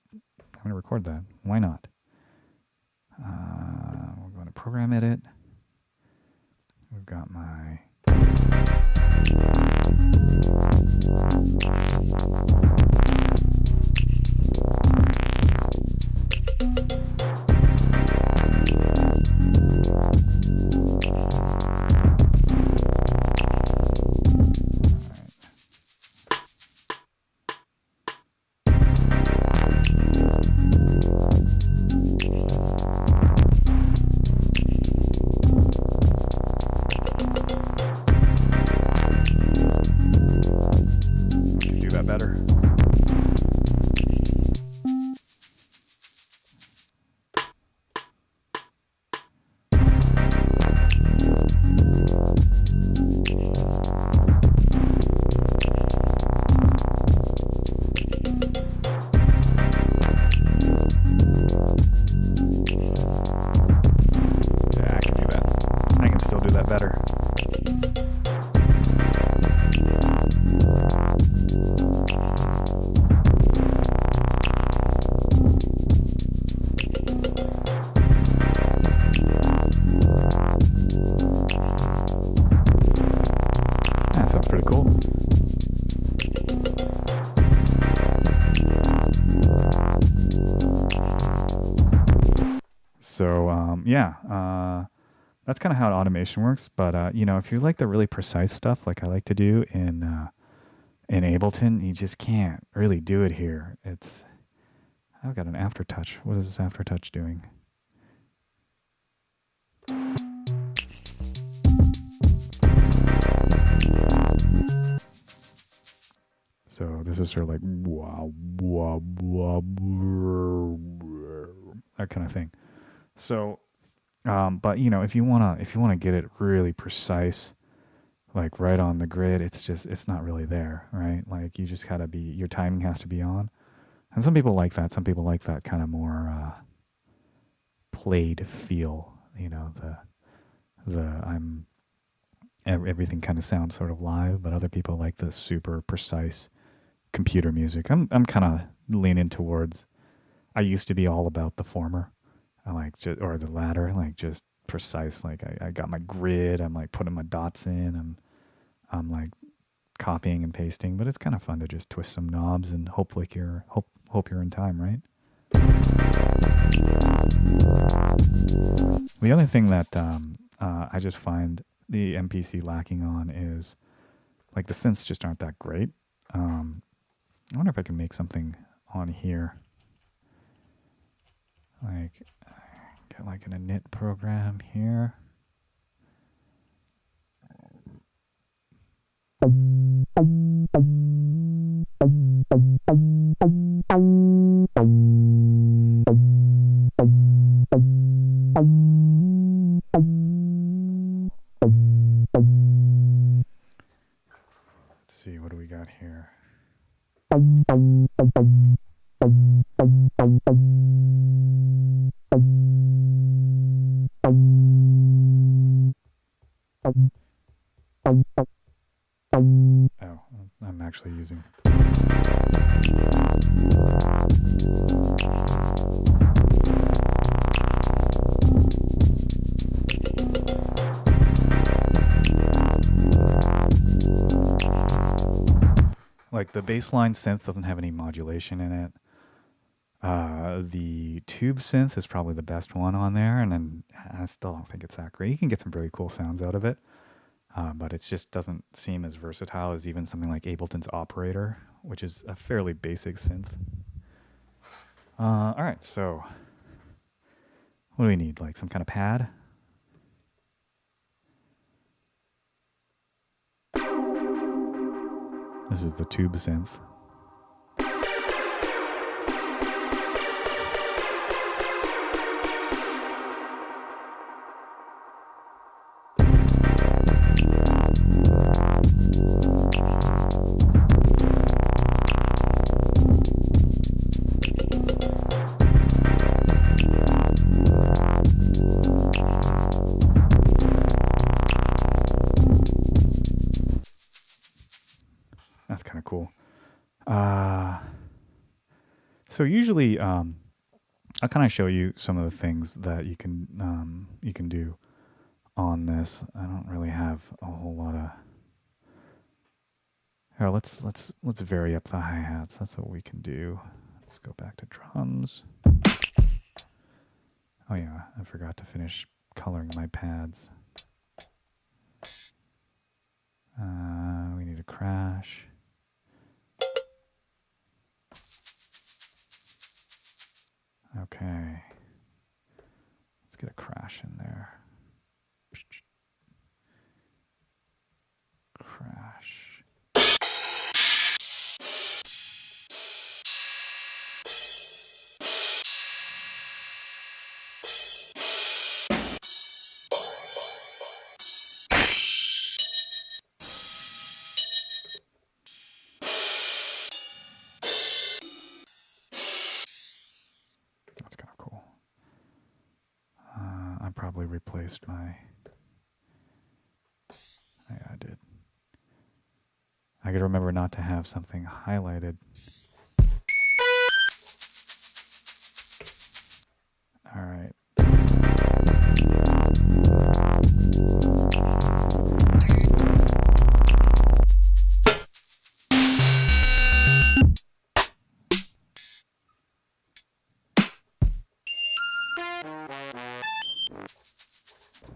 record that. Why not? We're going to program edit. We've got my that's kind of how automation works. But you know, if you like the really precise stuff, like I like to do in Ableton, you just can't really do it here. I've got an aftertouch. What is this aftertouch doing? So this is sort of like that kind of thing. So, but you know, if you wanna get it really precise, like right on the grid, it's not really there, right? Like you just gotta your timing has to be on. And some people like that. Some people like that kind of more played feel. You know, everything kind of sounds sort of live, but other people like the super precise computer music. I'm kind of leaning towards. I used to be all about the former, or the latter, like just precise. Like I got my grid. I'm like putting my dots in. I'm like copying and pasting. But it's kind of fun to just twist some knobs and hope you're in time, right? The other thing that I just find the MPC lacking on is like the synths just aren't that great. I wonder if I can make something on here. Like, get like an init program here. Let's see, what do we got here? Oh, I'm actually using. Like the baseline synth doesn't have any modulation in it. The tube synth is probably the best one on there, and then I still don't think it's that great. You can get some really cool sounds out of it, but it just doesn't seem as versatile as even something like Ableton's Operator, which is a fairly basic synth. All right, so what do we need? Like some kind of pad? This is the tube synth. So usually, I'll kind of show you some of the things that you can do on this. I don't really have a whole lot of. Here, let's vary up the hi-hats. That's what we can do. Let's go back to drums. Oh yeah, I forgot to finish coloring my pads. We need a crash. Okay. Let's get a crash in there. Crash. That's kind of cool. I probably replaced my... Yeah, I did. I gotta remember not to have something highlighted. All right.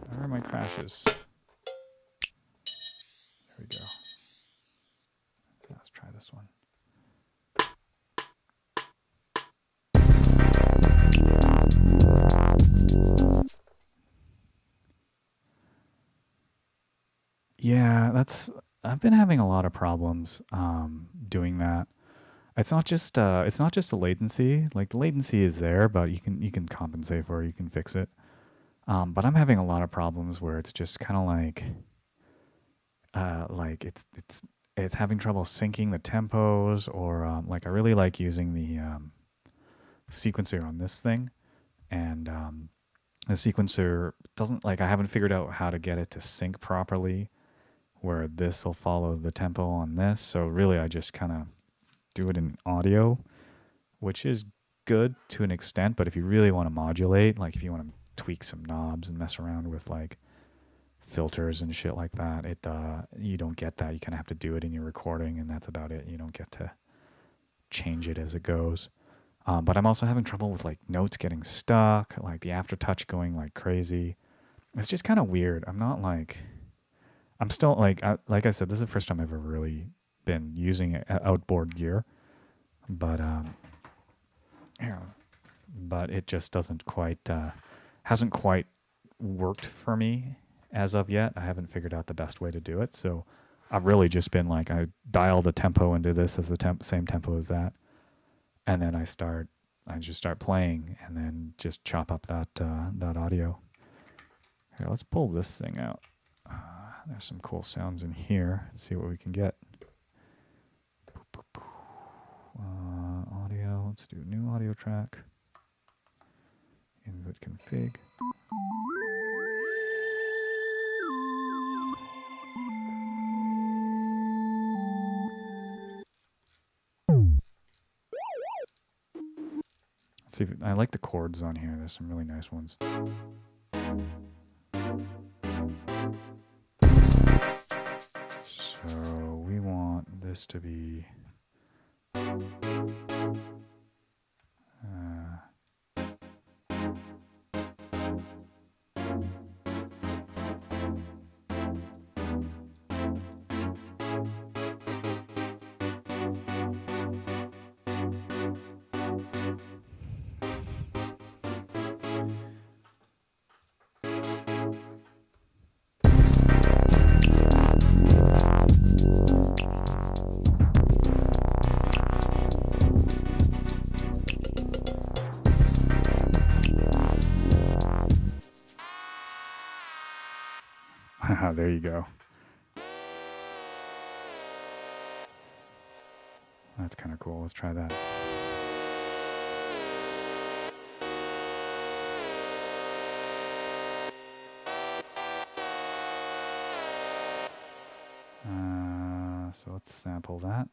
Where are my crashes? There we go. Let's try this one. Yeah, I've been having a lot of problems doing that. It's not just the latency. Like the latency is there, but you can compensate for it, you can fix it. But I'm having a lot of problems where it's just kind of like it's having trouble syncing the tempos, or like I really like using the sequencer on this thing, and the sequencer doesn't, like, I haven't figured out how to get it to sync properly, where this will follow the tempo on this. So really, I just kind of do it in audio, which is good to an extent. But if you really want to modulate, like if you want to tweak some knobs and mess around with like filters and shit like that, you don't get that. You kind of have to do it in your recording, and that's about it. You don't get to change it as it goes. But I'm also having trouble with like notes getting stuck, like the aftertouch going like crazy. It's just kind of weird. I'm still like I said, this is the first time I've ever really been using outboard gear, but but it just hasn't quite worked for me as of yet. I haven't figured out the best way to do it, so I've really just been like, I dial the tempo into this as the same tempo as that, and then I just start playing, and then just chop up that audio. Here, let's pull this thing out. There's some cool sounds in here. Let's see what we can get. Audio. Let's do a new audio track. Input config. Let's see I like the chords on here. There's some really nice ones. So we want this to be there you go. That's kind of cool. Let's try that. So let's sample that.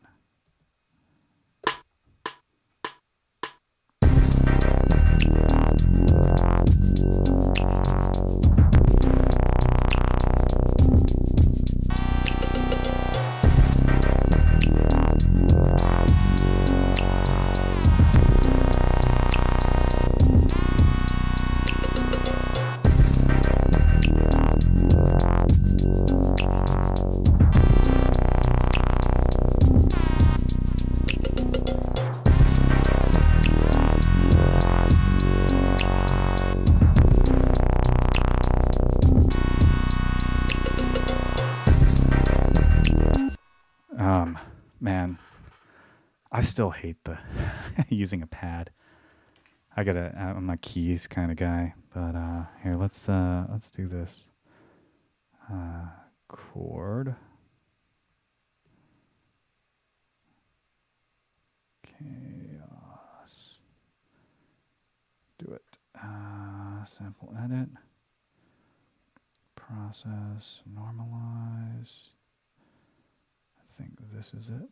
still hate the using a pad. I'm a keys kind of guy, but here let's do this. Chord. Chaos. Do it. Sample edit. Process. Normalize. I think this is it.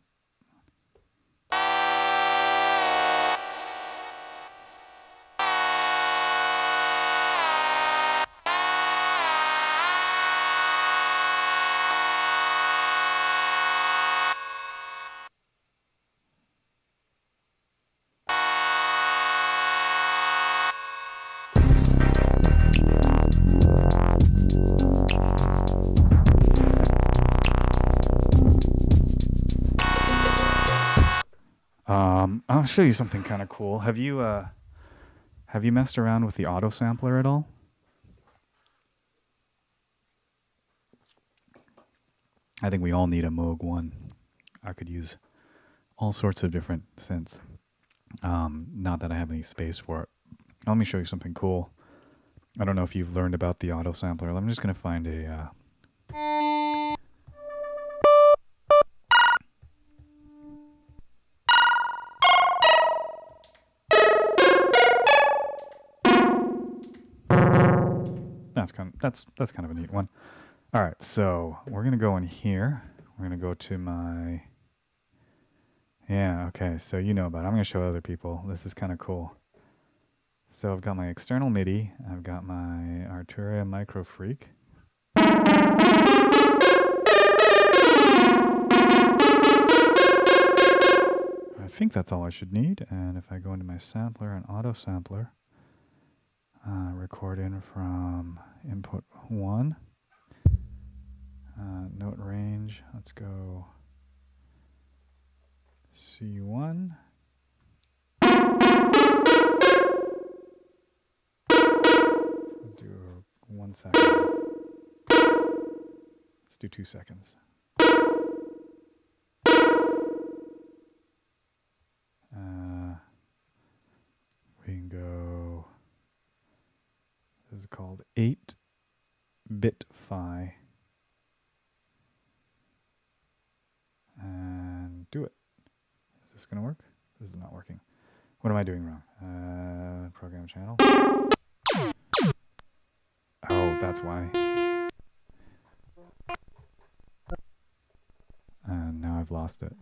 I'll show you something kind of cool. Have you messed around with the auto sampler at all? I think we all need a Moog 1. I could use all sorts of different synths. Not that I have any space for it. Let me show you something cool. I don't know if you've learned about the auto sampler. I'm just going to find a... That's kind of a neat one. All right, so we're gonna go in here. We're gonna go to my. Yeah, okay. So you know about it. I'm gonna show other people. This is kind of cool. So I've got my external MIDI. I've got my Arturia Micro Freak. I think that's all I should need. And if I go into my sampler and auto sampler. Record in from input 1. Note range, let's go C1. Let's do 1 second. Let's do 2 seconds. We can go... This is called 8-bit Phi. And do it. Is this going to work? This is not working. What am I doing wrong? Program channel. Oh, that's why. And now I've lost it.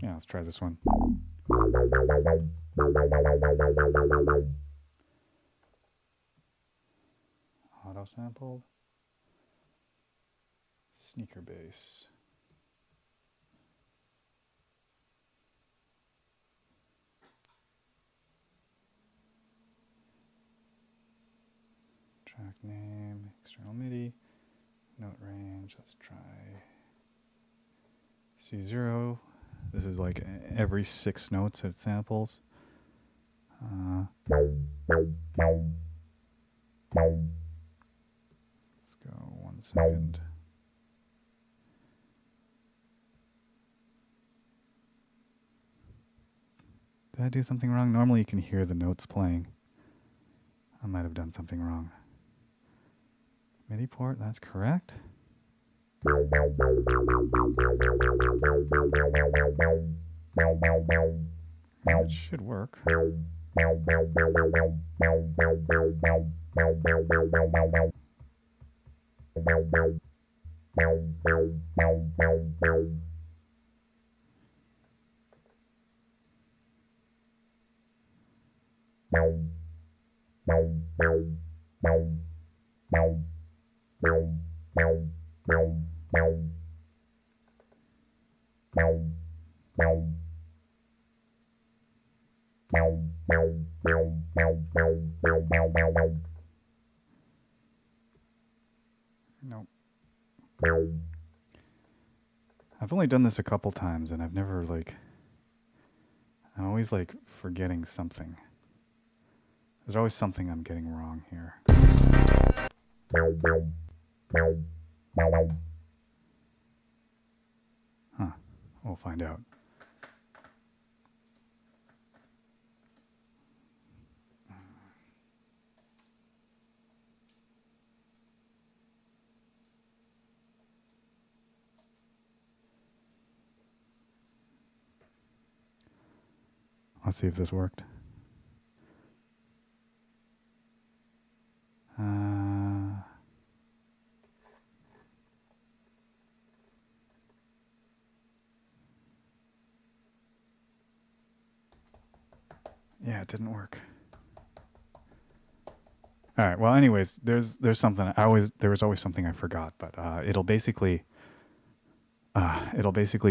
Yeah, let's try this one. Auto sampled. Sneaker bass. Track name, external MIDI, note range, let's try C0. This is like every 6 notes it samples. Let's go 1 second. Did I do something wrong? Normally you can hear the notes playing. I might have done something wrong. MIDI port, that's correct. It should work. Nope. I've only done this a couple times, and I've never, like... I'm always, like, forgetting something. There's always something I'm getting wrong here. Huh. We'll find out. Let's see if this worked. Yeah, it didn't work. All right. Well, anyways, there's something there was always something I forgot, but it'll basically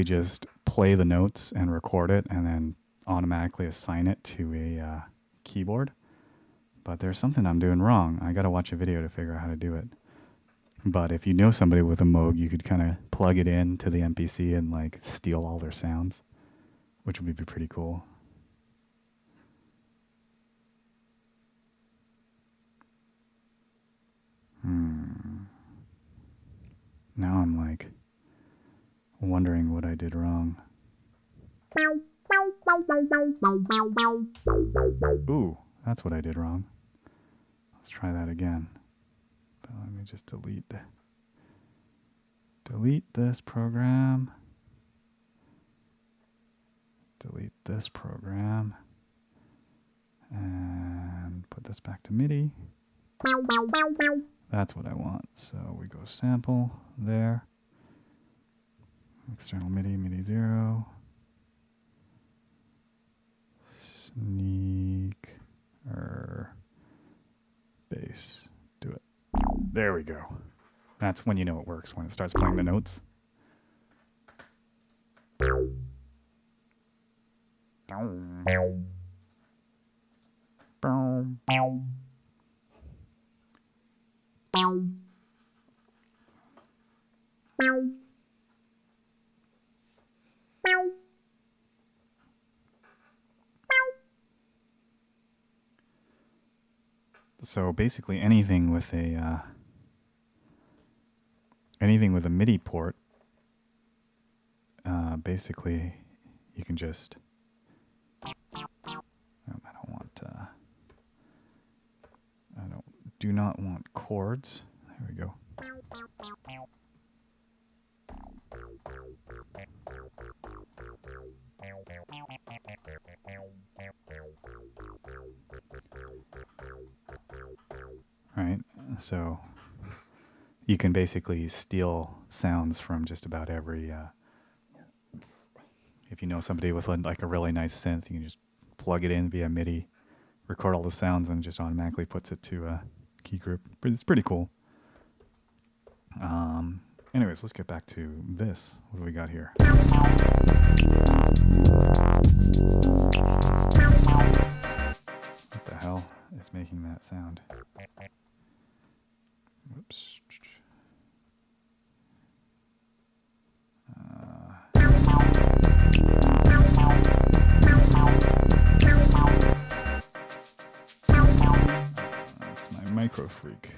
just play the notes and record it, and then automatically assign it to a keyboard. But there's something I'm doing wrong. I got to watch a video to figure out how to do it. But if you know somebody with a Moog, you could kind of plug it in to the MPC and like steal all their sounds, which would be pretty cool. Now I'm like wondering what I did wrong. Ooh, that's what I did wrong. Let's try that again. But let me just delete this program. Delete this program. And put this back to MIDI. That's what I want. So we go sample there. External MIDI, MIDI 0. Sneak bass. Do it. There we go. That's when you know it works, when it starts playing the notes. So basically anything with a MIDI port, basically you can just do not want chords. There we go. Right, so you can basically steal sounds from just about every, if you know somebody with like a really nice synth, you can just plug it in via MIDI, record all the sounds, and it just automatically puts it to a key group. It's pretty cool. Anyways, let's get back to this. What do we got here? What the hell is making that sound? Whoops. That's my micro freak.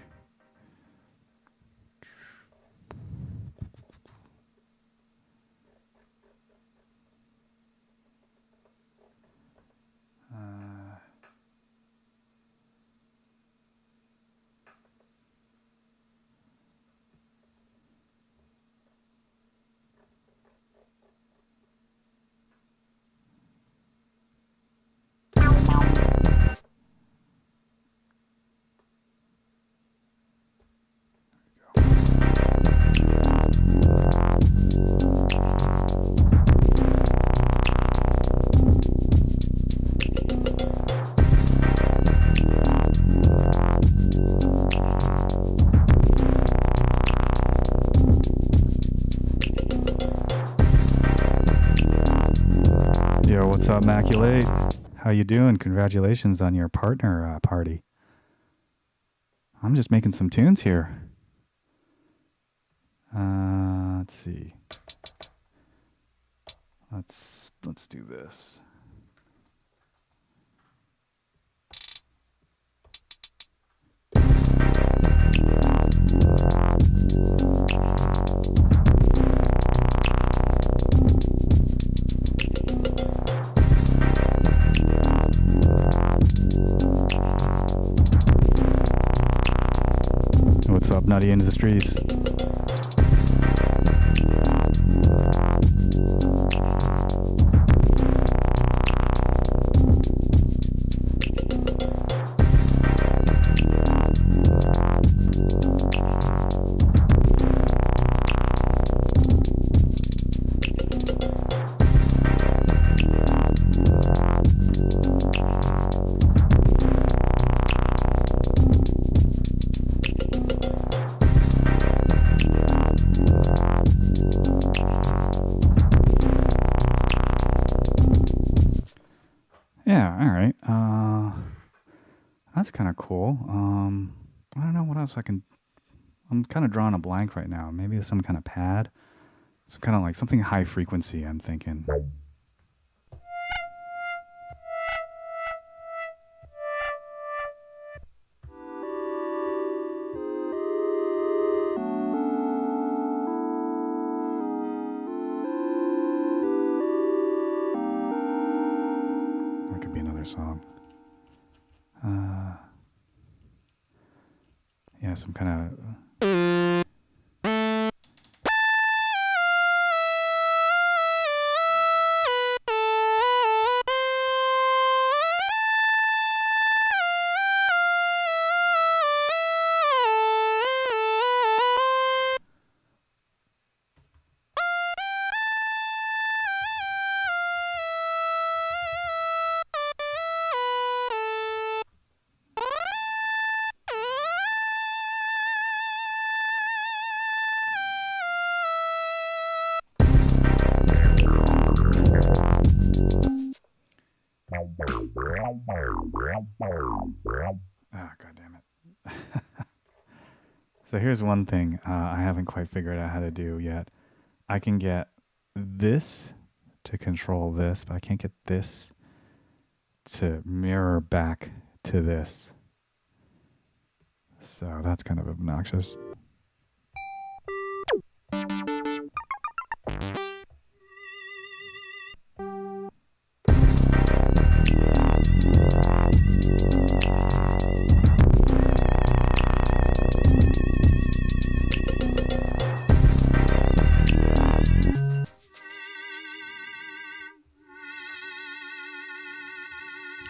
up, Maculate? How you doing? Congratulations on your partner party. I'm just making some tunes here. Let's see. Let's do this. What's up, Nutty Industries? Yeah, all right. That's kind of cool. I don't know what else I can... I'm kind of drawing a blank right now. Maybe some kind of pad. Some kind of like something high frequency, I'm thinking. That could be another song. Yeah, some kind of... Ah, God damn it. So here's one thing I haven't quite figured out how to do yet. I can get this to control this, but I can't get this to mirror back to this. So that's kind of obnoxious.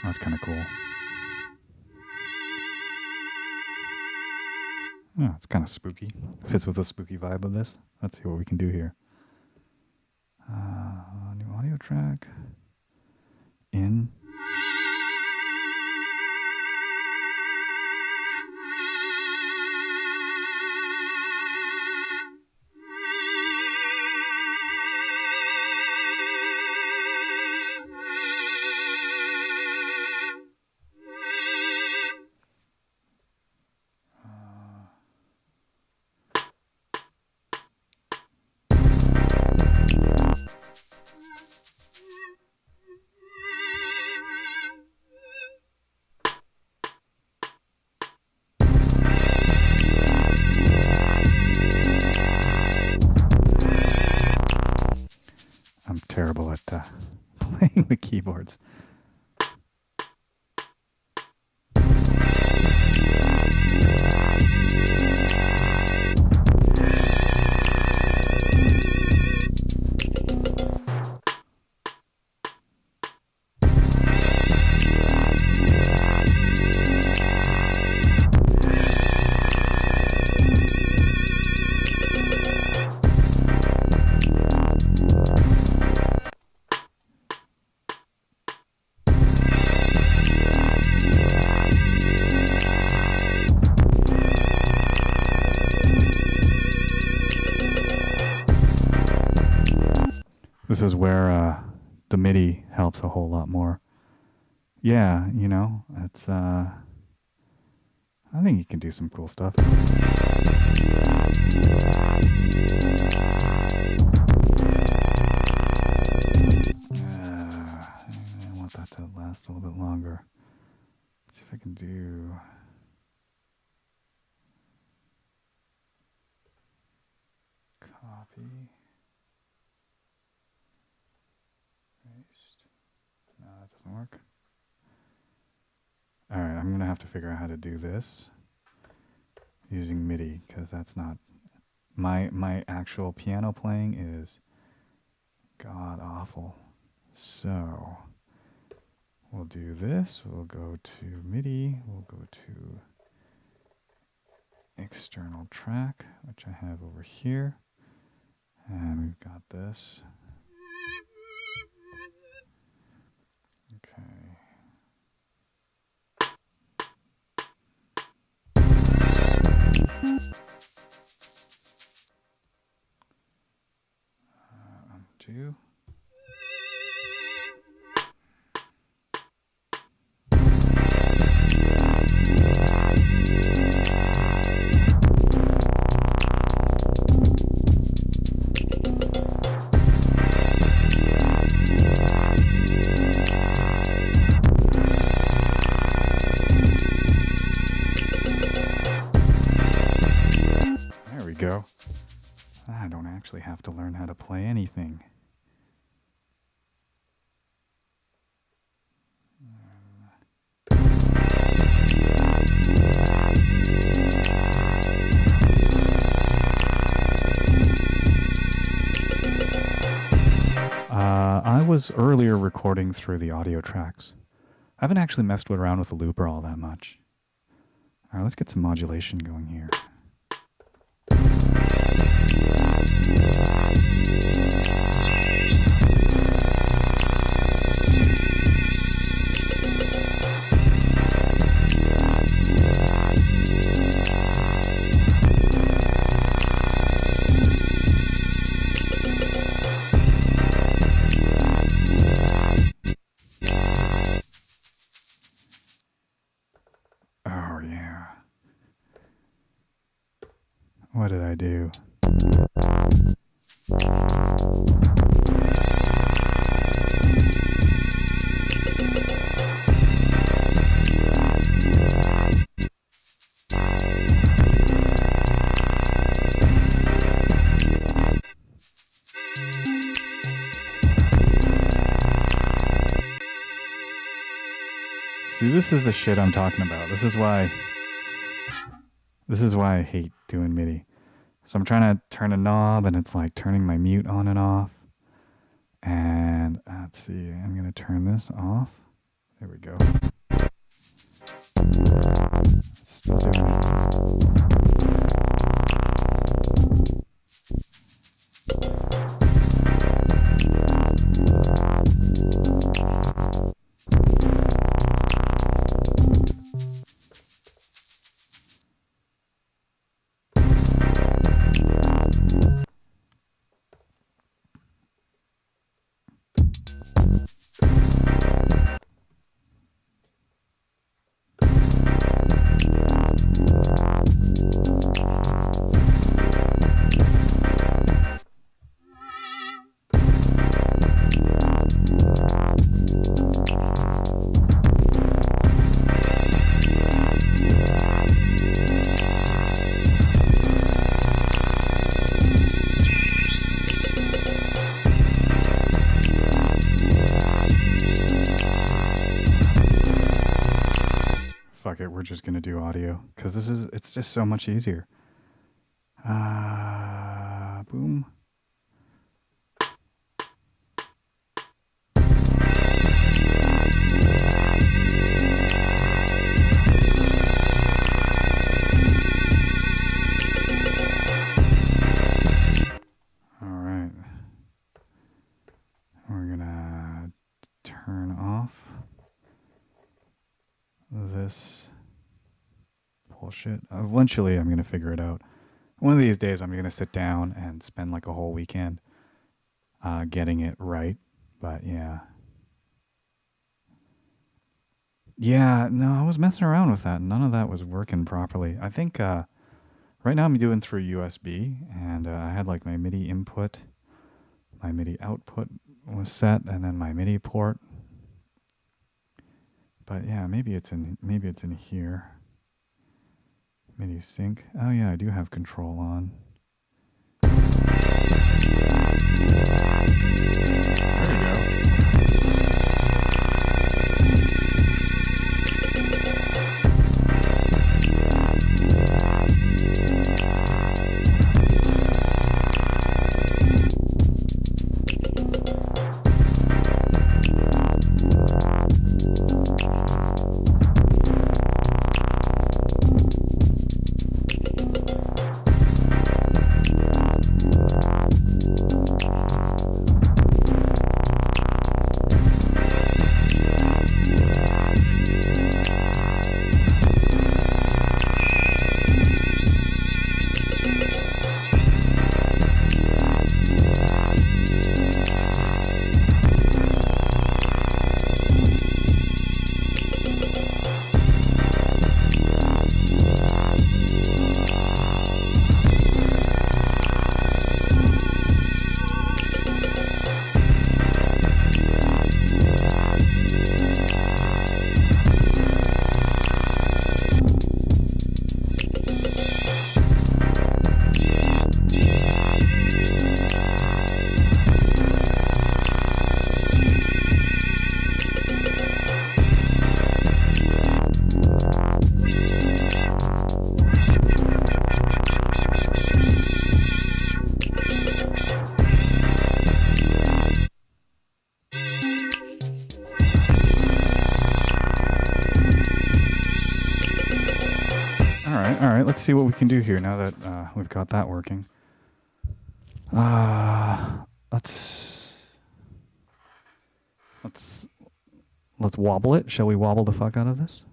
That's kind of cool. Oh, it's kind of spooky. Fits with the spooky vibe of this. Let's see what we can do here. New audio track. In. I'm terrible at playing the keyboards. This is where the MIDI helps. helps a whole lot more. Yeah, you know, it's I think you can do some cool stuff. I want that to last a little bit longer. Let's see if I can do. Copy. Paste. No, that doesn't work. All right, I'm gonna have to figure out how to do this using MIDI because that's not my actual piano playing is god awful. So we'll do this. We'll go to MIDI. We'll go to external track, which I have over here, and we've got this. Okay. Undo. There we go. I don't actually have to learn how to play anything. I was earlier recording through the audio tracks. I haven't actually messed around with the looper all that much. All right, let's get some modulation going here. Oh, yeah. What did I do? See, this is the shit I'm talking about. This is why I hate doing MIDI. So I'm trying to turn a knob and it's like turning my mute on and off. And let's see, I'm going to turn this off. There we go. It's still doing it. Fuck it, we're just gonna do audio because it's just so much easier. Boom. All right. We're gonna turn off this bullshit. Eventually, I'm going to figure it out. One of these days, I'm going to sit down and spend like a whole weekend getting it right. But yeah. Yeah, no, I was messing around with that. None of that was working properly. I think right now I'm doing through USB, and I had like my MIDI input, my MIDI output was set, and then my MIDI port. But yeah, maybe it's in here. MIDI sync. Oh yeah, I do have control on. There you go. All right, let's see what we can do here now that we've got that working. Let's wobble it. Shall we wobble the fuck out of this?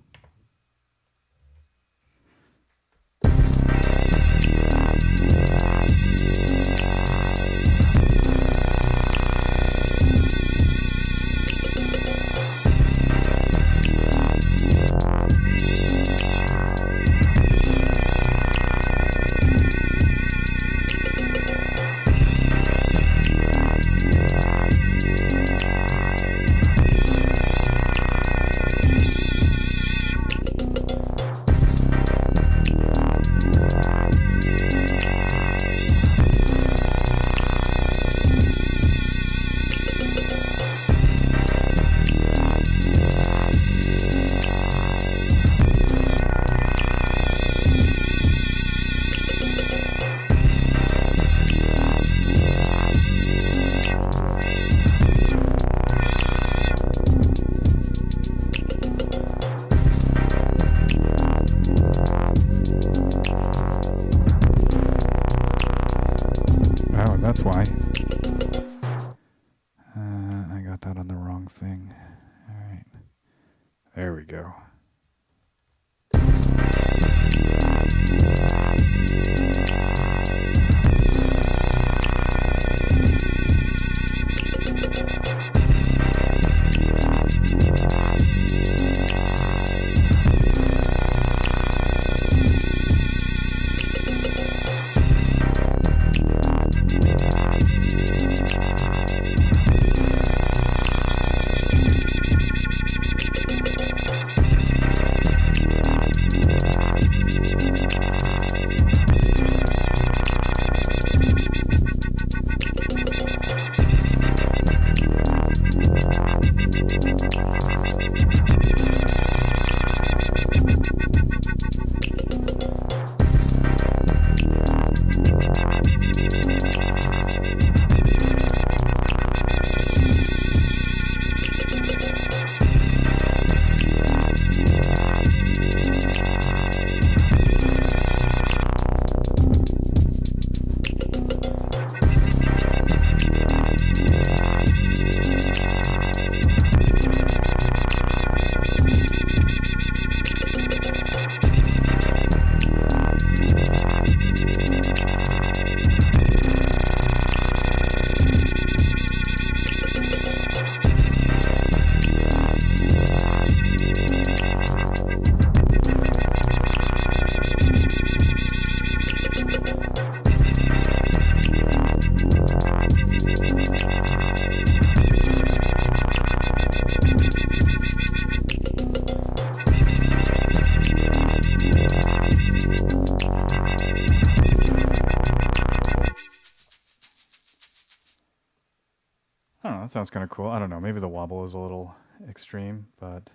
sounds kind of cool. I don't know. Maybe the wobble is a little extreme, but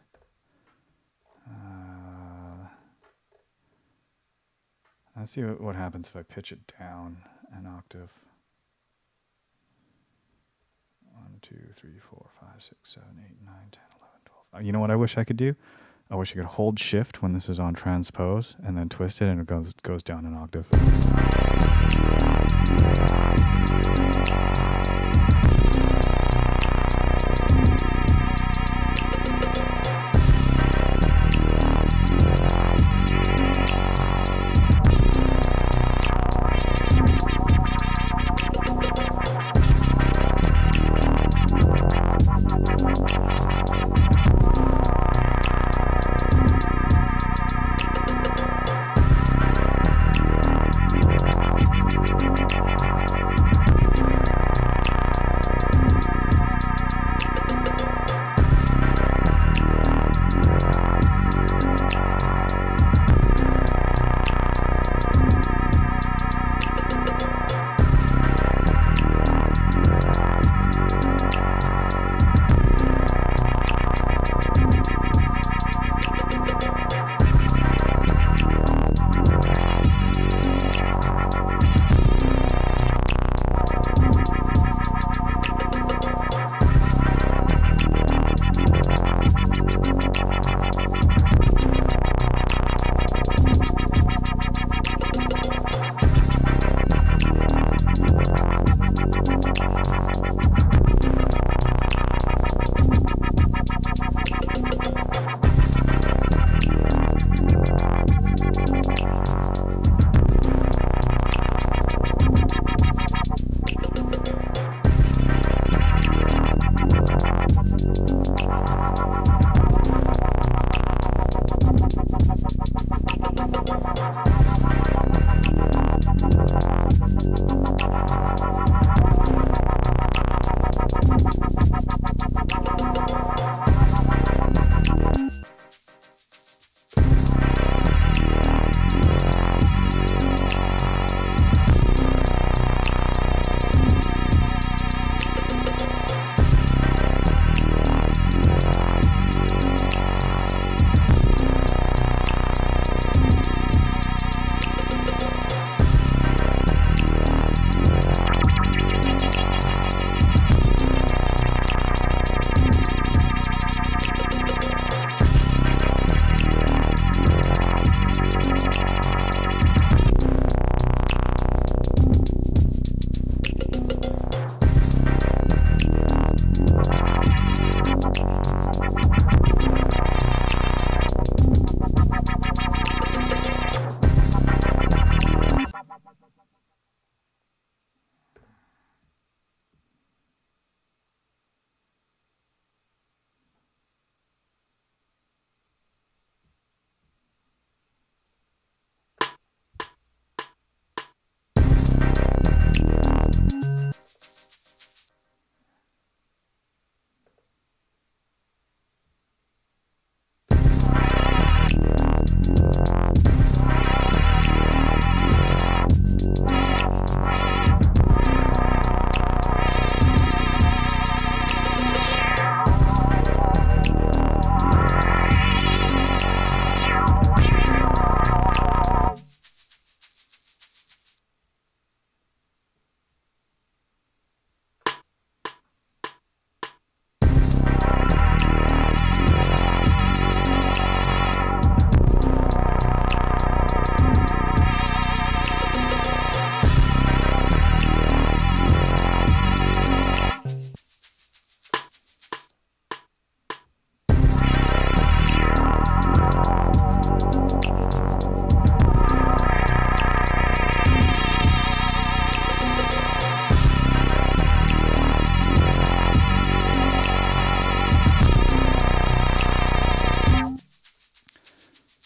let's see what happens if I pitch it down an octave. 1, 2, 3, 4, 5, 6, 7, 8, 9, 10, 11, 12. You know what I wish I could do? I wish I could hold shift when this is on transpose and then twist it and it goes down an octave.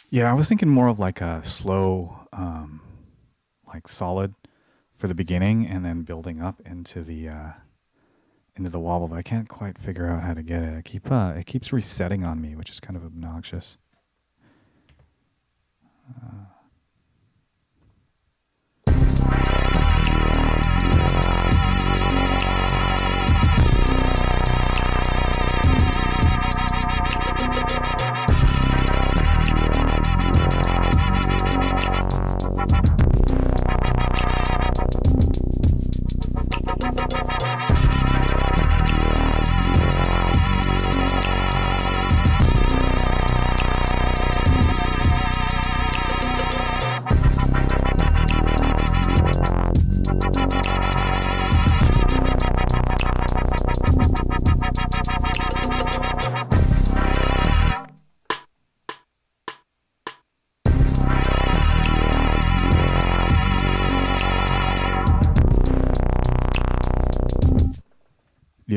Yeah, I was thinking more of like a slow, like solid for the beginning, and then building up into the wobble. But I can't quite figure out how to get it. It keeps resetting on me, which is kind of obnoxious.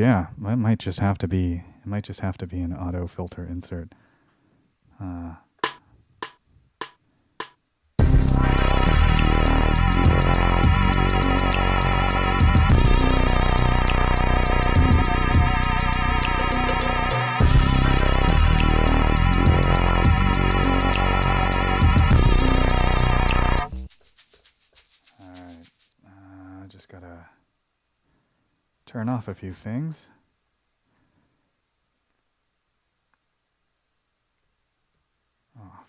Yeah, it might just have to be. It might just have to be an auto filter insert. Just gotta turn off a few things. Off.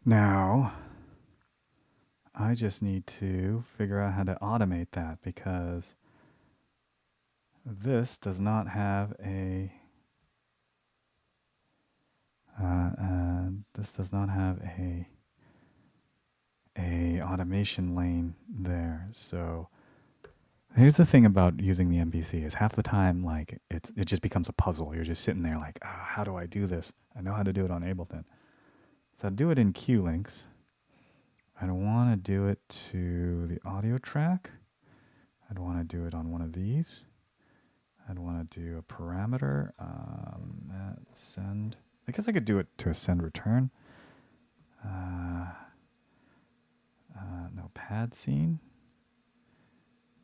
Now, I just need to figure out how to automate that because this does not have a automation lane there. So here's the thing about using the MPC is half the time like it just becomes a puzzle. You're just sitting there like, how do I do this? I know how to do it on Ableton. So I'd do it in Q-Links. I'd want to do it to the audio track. I'd want to do it on one of these. I'd want to do a parameter, send. I guess I could do it to a send return. No pad scene.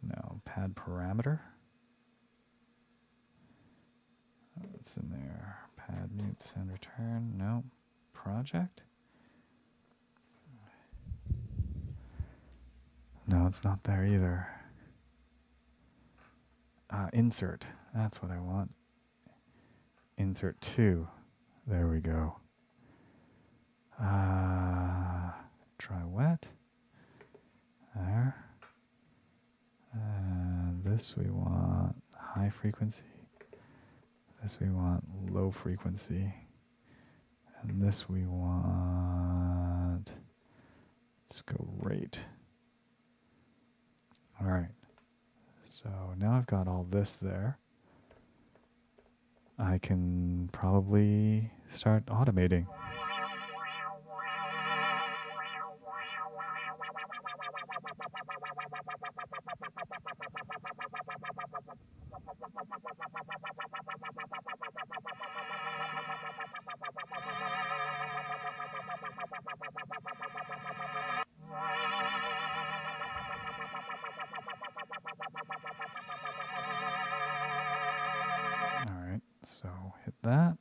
No pad parameter. What's in there? Pad mute send return. No. Project. No, it's not there either. Insert. That's what I want. Insert 2. There we go. Try wet. There. This we want high frequency. This we want low frequency. And this we want, let's go rate. All right. So now I've got all this there. I can probably start automating. All right, so hit that.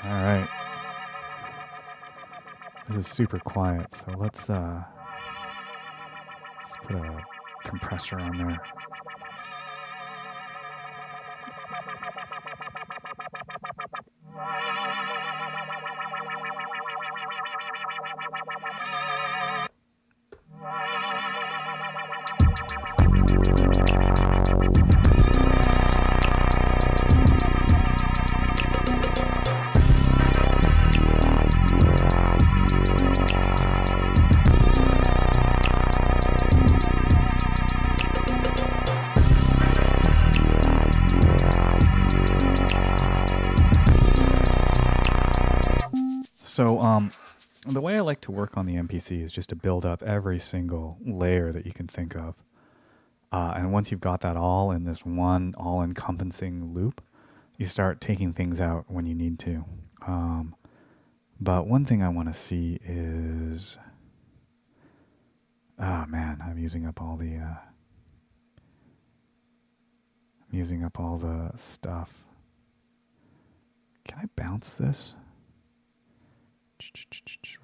All right. This is super quiet, so let's put a compressor on there. So the way I like to work on the MPC is just to build up every single layer that you can think of. And once you've got that all in this one all-encompassing loop, you start taking things out when you need to. But one thing I want to see is... Oh man, I'm using up all the stuff. Can I bounce this?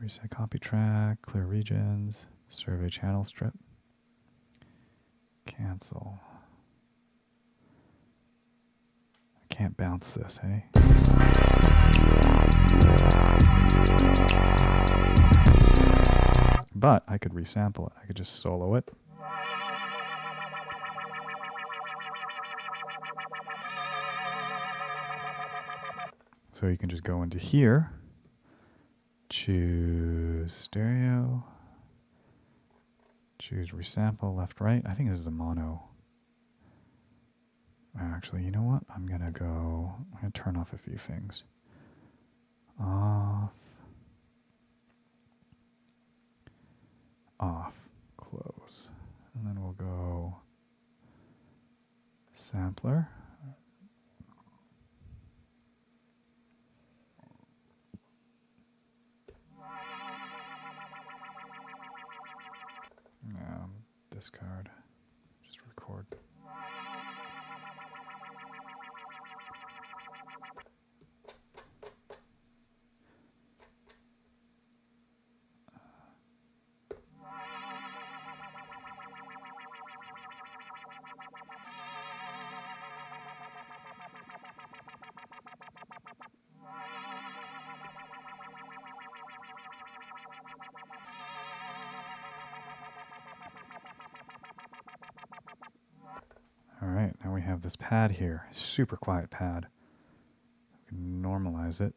Reset copy track, clear regions, survey channel strip, cancel. I can't bounce this, hey? But I could resample it. I could just solo it. So you can just go into here, choose stereo, choose resample left, right. I think this is a mono. Actually, you know what? I'm going to turn off a few things. Off, close. And then we'll go sampler. Discard. Just record. All right, now we have this pad here, super quiet pad. We can normalize it.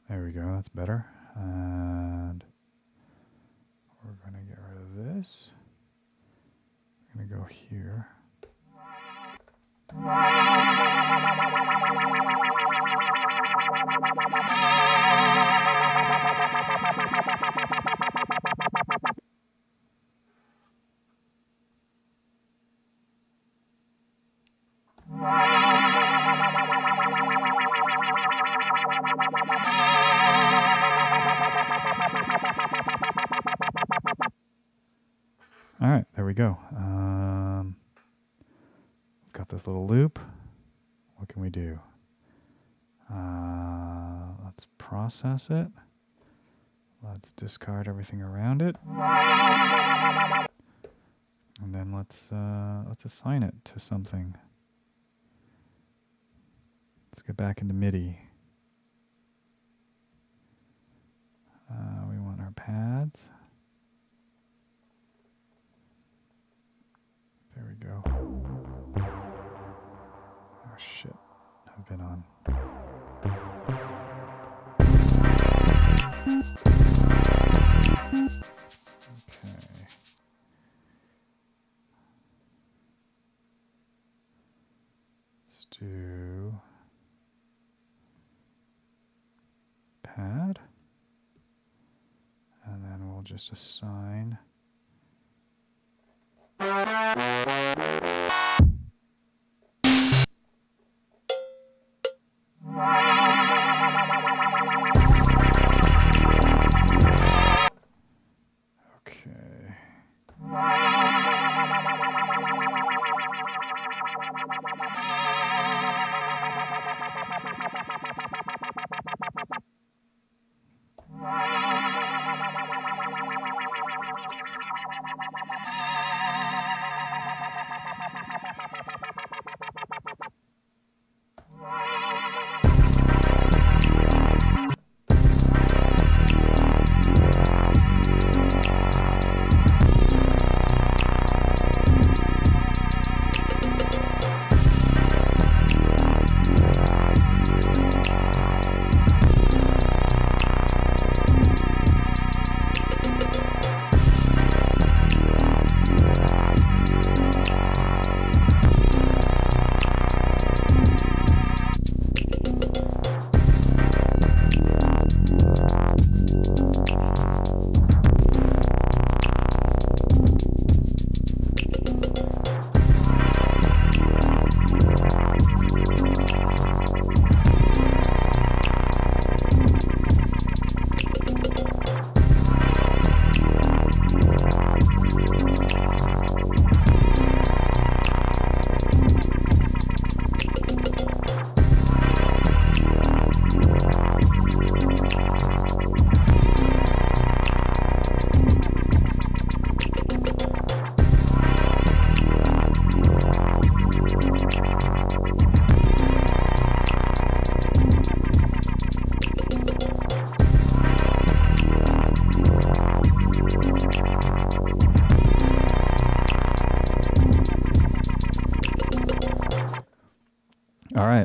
There we go, that's better. And we're going to get rid of this. We're going to go here. All right, there we go. got this little loop. What can we do? Let's process it. Let's discard everything around it. And then let's assign it to something. Let's get back into MIDI. We want our pads. There we go. Oh shit, I've been on. Okay. Let's do pad. And then we'll just assign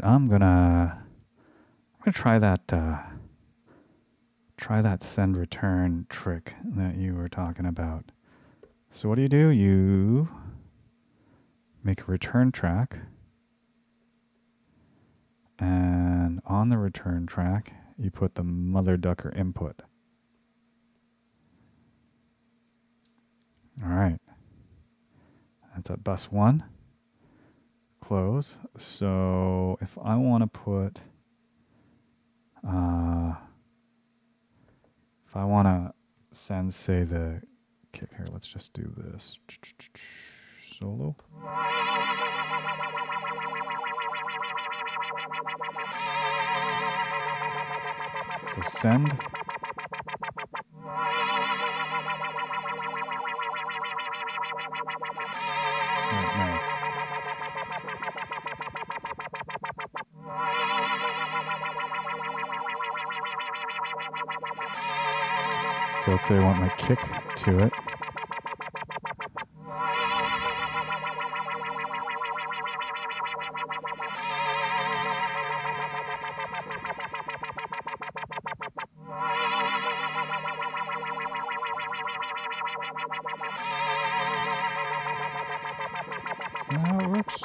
I'm gonna try that send return trick that you were talking about. So what do? You make a return track, and on the return track you put the mother ducker input. All right, that's at bus 1. Close. So if I want to put, if I want to send, say, the kick here, let's just do this solo. So send. No. So let's say I want my kick to it. Is that how it works?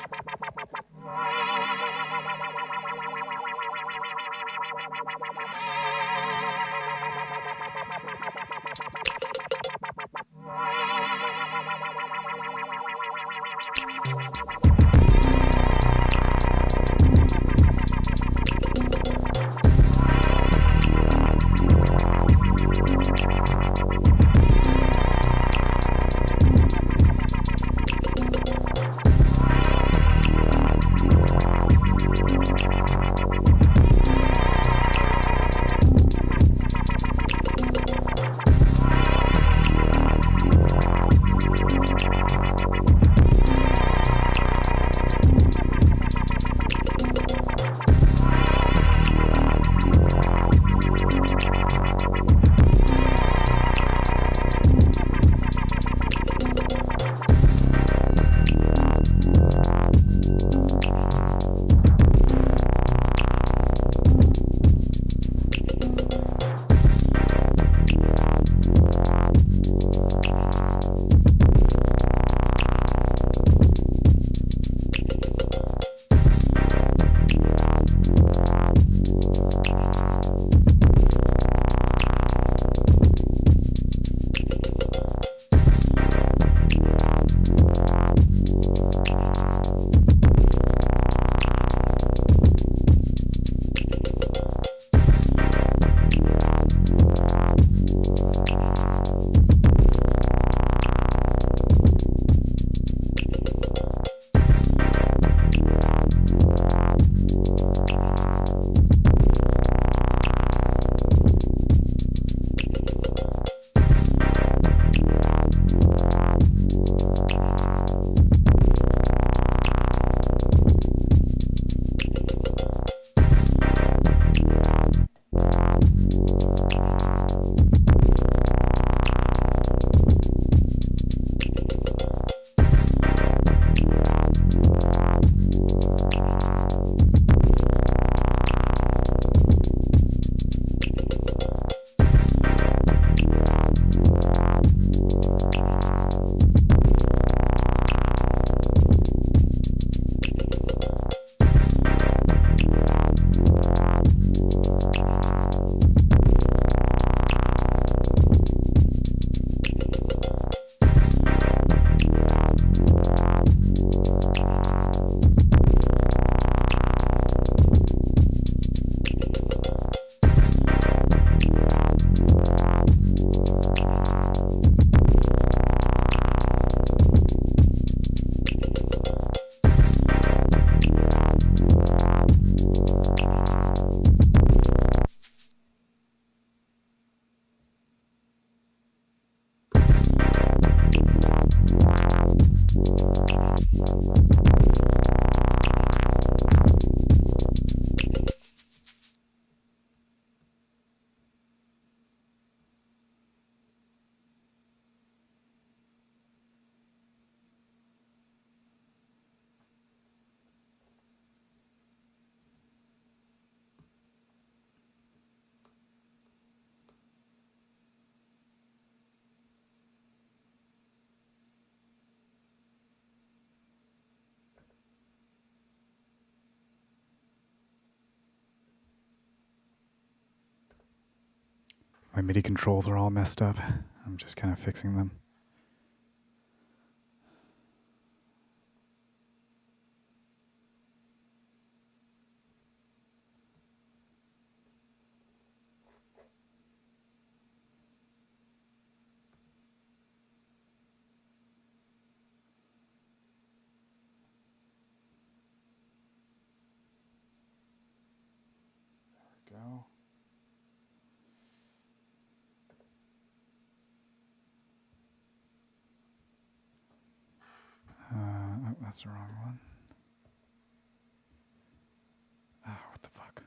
My MIDI controls are all messed up. I'm just kind of fixing them. There we go. Oh, that's the wrong one. Oh, what the fuck?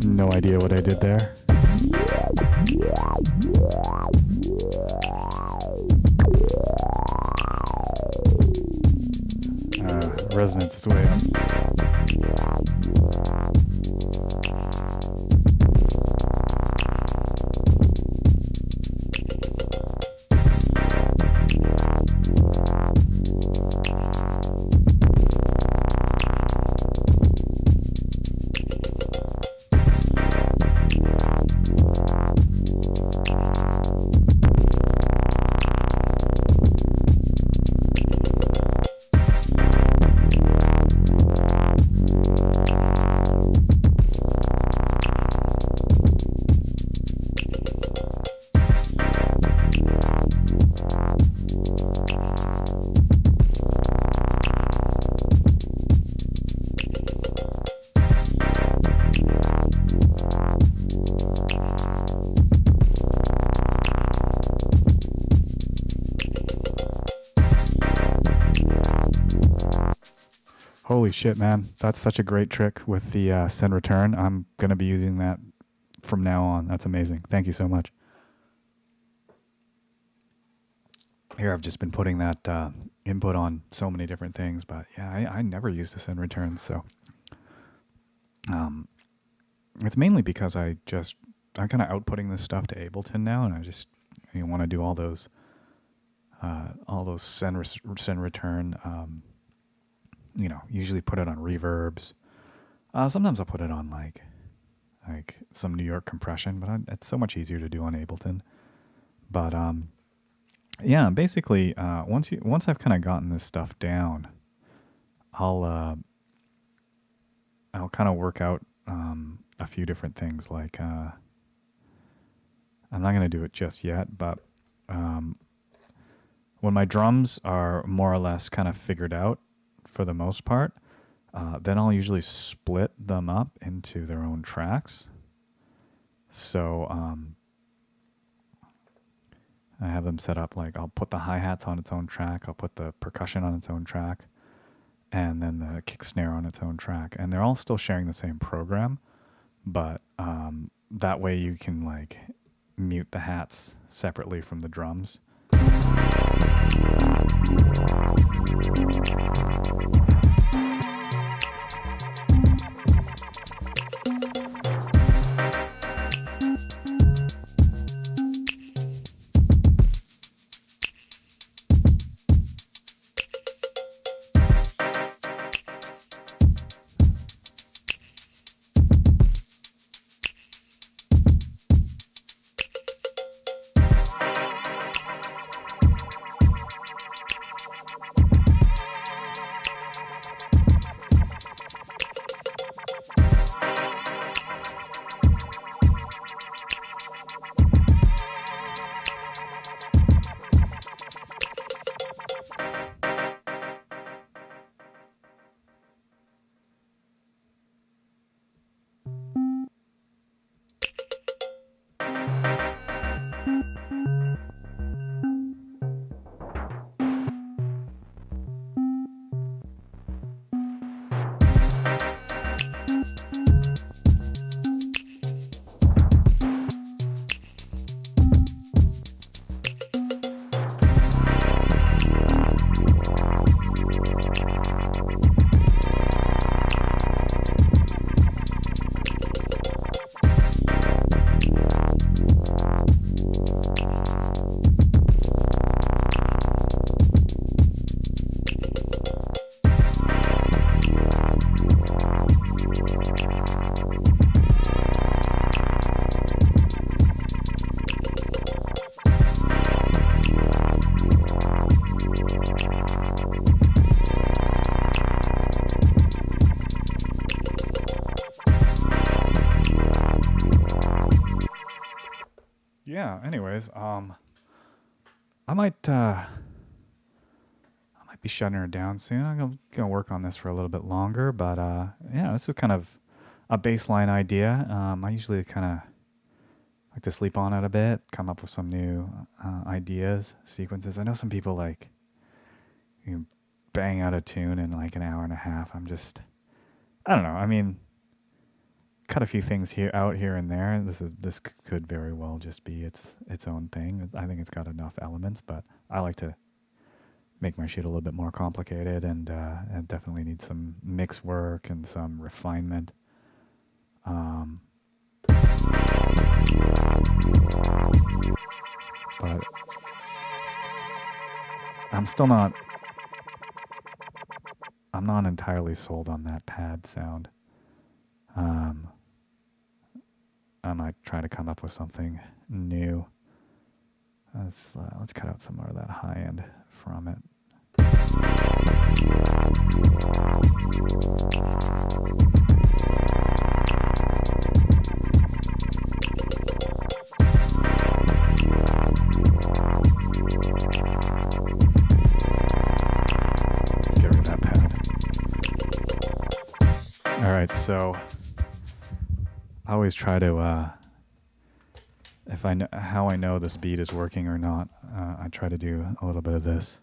No idea what I did there. Resonance is way up. Holy shit, man. That's such a great trick with the send return. I'm going to be using that from now on. That's amazing. Thank you so much. Here, I've just been putting that input on so many different things, but yeah, I never use the send returns, so it's mainly because I'm kind of outputting this stuff to Ableton now, and I just want to do all those send return. Usually put it on reverbs. Sometimes I'll put it on like some New York compression, but it's so much easier to do on Ableton. But yeah, basically, once I've kind of gotten this stuff down, I'll kind of work out a few different things. Like I'm not going to do it just yet, but when my drums are more or less kind of figured out for the most part, then I'll usually split them up into their own tracks. So I have them set up like I'll put the hi-hats on its own track, I'll put the percussion on its own track, and then the kick snare on its own track. And they're all still sharing the same program, but that way you can like mute the hats separately from the drums. anyways, I might be shutting her down soon. I'm gonna work on this for a little bit longer, but yeah, this is kind of a baseline idea. I usually kind of like to sleep on it a bit, come up with some new ideas, sequences. I know some people like bang out a tune in like an hour and a half. I don't know. I mean, cut a few things here and there. This could very well just be its own thing. I think it's got enough elements, but I like to make my shit a little bit more complicated, and it definitely needs some mix work and some refinement. But I'm not entirely sold on that pad sound. I might try to come up with something new. Let's cut out some more of that high end from it. Let's get rid of that pad. All right, so I always try to, if I know how I know this beat is working or not, I try to do a little bit of this.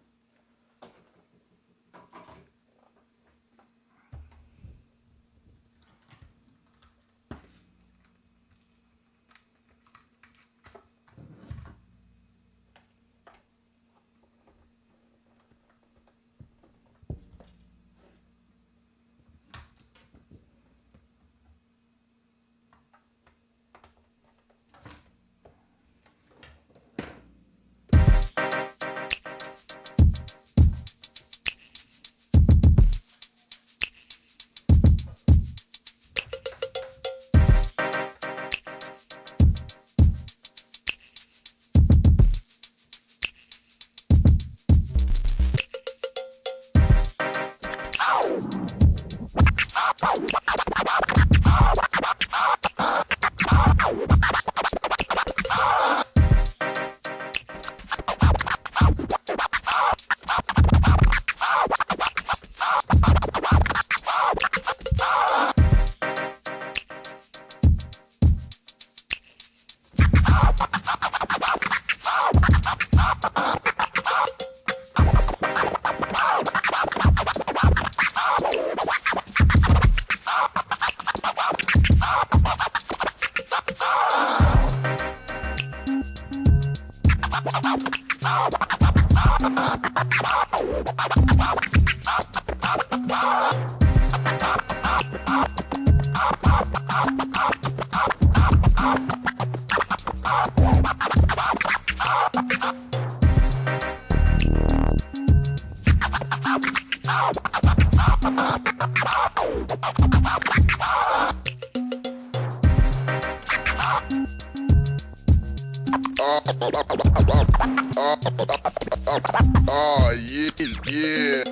Oh, yeah, yeah.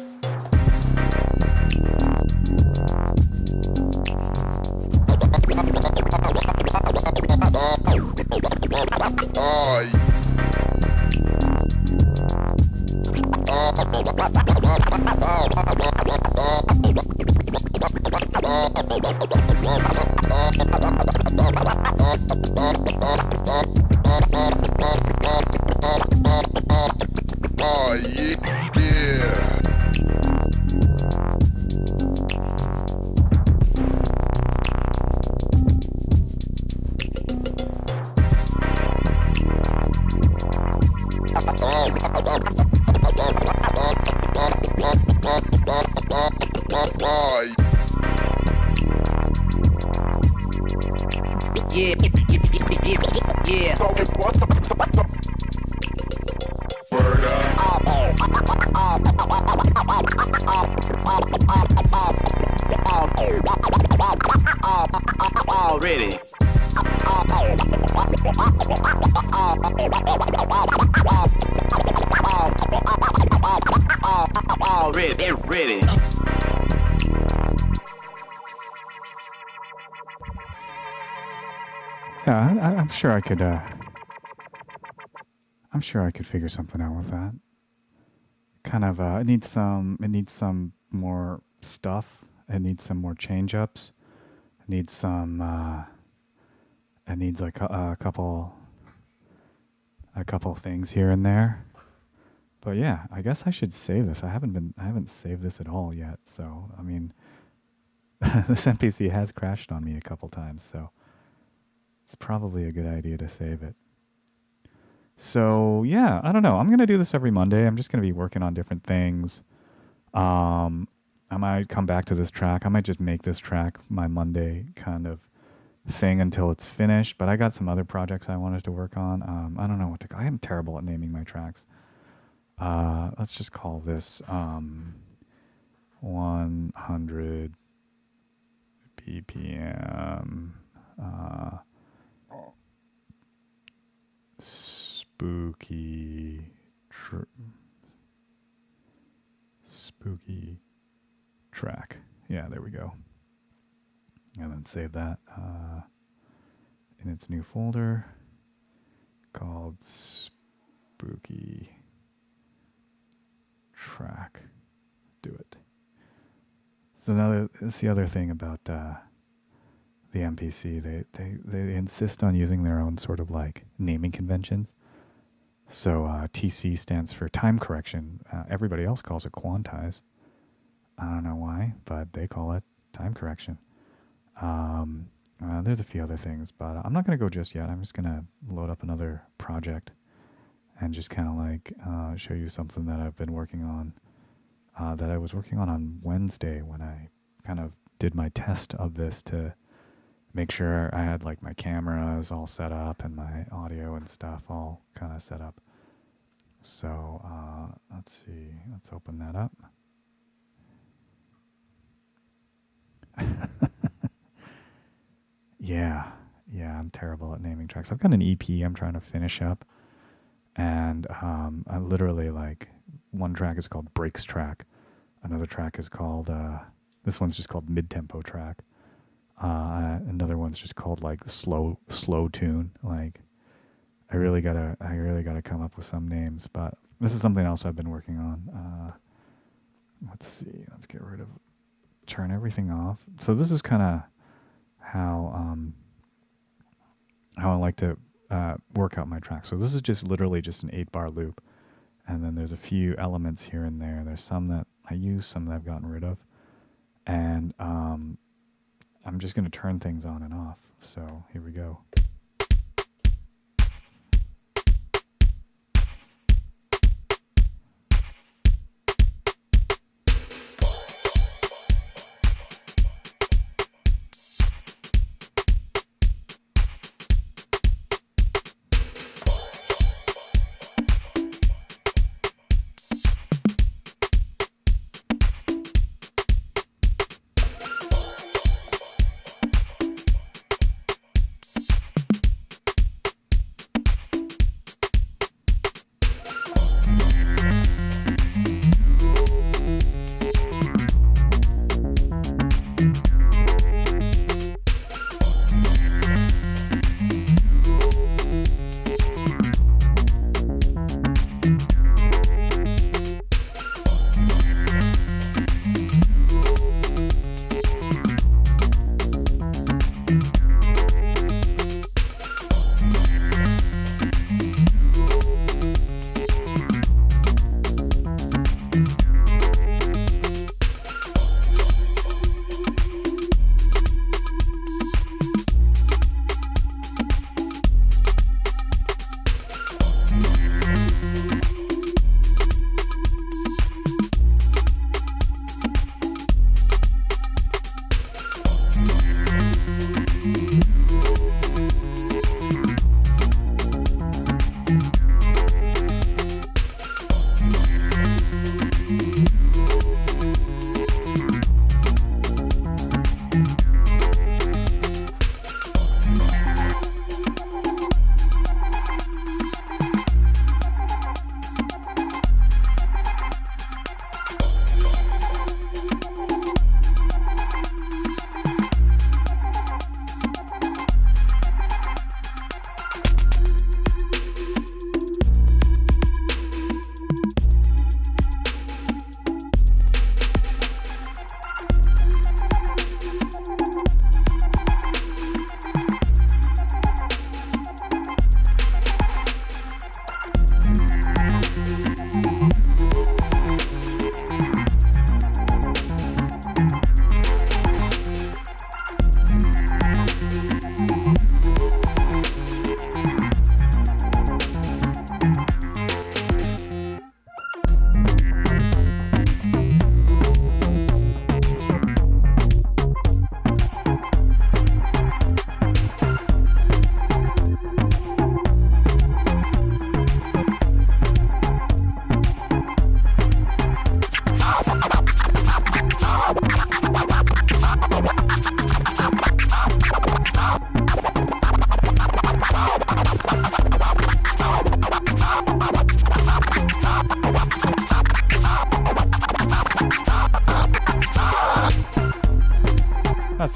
Yeah, I'm sure I could I'm sure I could figure something out with that. Kind of, it needs some more stuff. It needs some more change ups. It needs it needs like a couple things here and there. But yeah, I guess I should save this. I haven't saved this at all yet. So, I mean, this NPC has crashed on me a couple times, so it's probably a good idea to save it. So, yeah, I don't know. I'm going to do this every Monday. I'm just going to be working on different things. I might come back to this track. I might just make this track my Monday kind of thing until it's finished. But I got some other projects I wanted to work on. I don't know what to call. I am terrible at naming my tracks. Let's just call this 100 BPM spooky track. Yeah, there we go. And then save that in its new folder called spooky track. Do it. It's the other thing about the MPC. They insist on using their own sort of like naming conventions. So TC stands for time correction. Everybody else calls it quantize. I don't know why, but they call it time correction. There's a few other things, but I'm not going to go just yet. I'm just going to load up another project and just kind of like show you something that I've been working on, that I was working on Wednesday when I kind of did my test of this to make sure I had like my cameras all set up and my audio and stuff all kind of set up. So let's see. Let's open that up. Yeah, I'm terrible at naming tracks. I've got an EP I'm trying to finish up, and I literally like one track is called Breaks Track, another track is called this one's just called Mid Tempo Track, another one's just called like Slow Tune. Like I really gotta come up with some names, but this is something else I've been working on. Let's see. Let's turn everything off. So this is kind of how I like to work out my track. So this is just literally just an 8-bar loop, and then there's a few elements here and there. There's some that I use, some that I've gotten rid of, and I'm just going to turn things on and off. So here we go.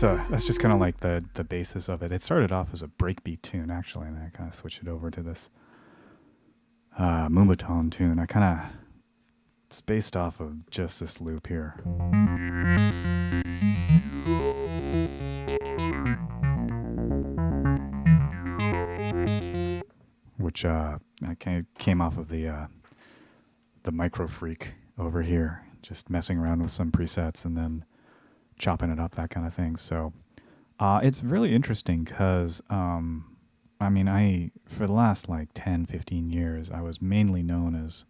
that's just kind of like the basis of it. It started off as a breakbeat tune actually, and I kind of switched it over to this moombahton tune. I kind of it's based off of just this loop here. Which I came off of the Micro Freak over here, just messing around with some presets and then chopping it up, that kind of thing. So it's really interesting because, I mean, for the last like 10, 15 years, I was mainly known as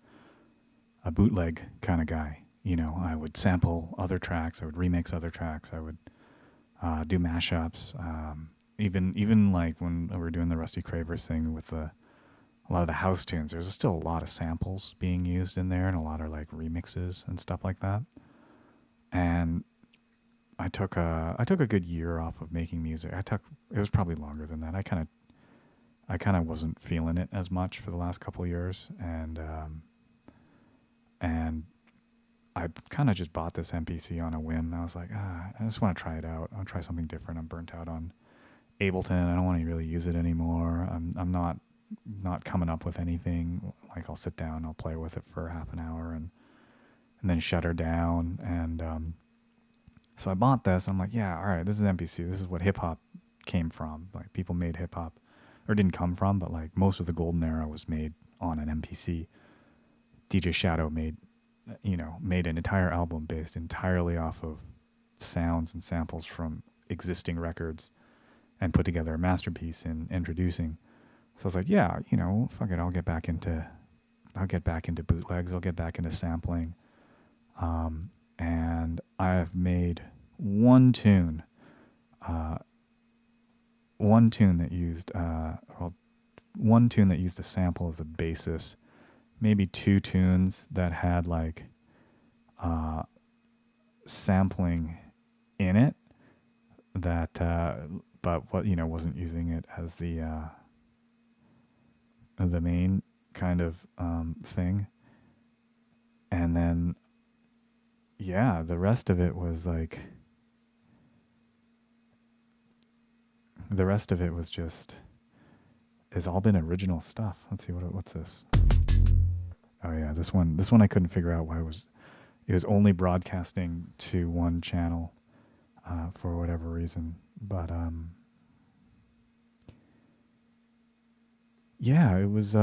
a bootleg kind of guy. You know, I would sample other tracks, I would remix other tracks, I would do mashups. Even like when we were doing the Rusty Cravers thing with a lot of the house tunes, there's still a lot of samples being used in there and a lot of like remixes and stuff like that. And I took a good year off of making music. It was probably longer than that. I kind of wasn't feeling it as much for the last couple of years, and I kind of just bought this MPC on a whim. I was like, I just want to try it out. I'll try something different. I'm burnt out on Ableton. I don't want to really use it anymore. I'm not coming up with anything. Like I'll sit down, I'll play with it for half an hour and then shut her down. And so I bought this. I'm like, yeah, all right, this is MPC. This is what hip hop came from. Like people made hip hop, or didn't come from, but like most of the golden era was made on an MPC. DJ Shadow made an entire album based entirely off of sounds and samples from existing records and put together a masterpiece in introducing. So I was like, yeah, fuck it, I'll get back into bootlegs, I'll get back into sampling. And I've made one tune that used a sample as a basis, maybe two tunes that had like sampling in it that but what wasn't using it as the main kind of thing. And then yeah, the rest of it was like it's all been original stuff. Let's see what's this. Oh yeah, this one I couldn't figure out why it was only broadcasting to one channel for whatever reason. But yeah, it was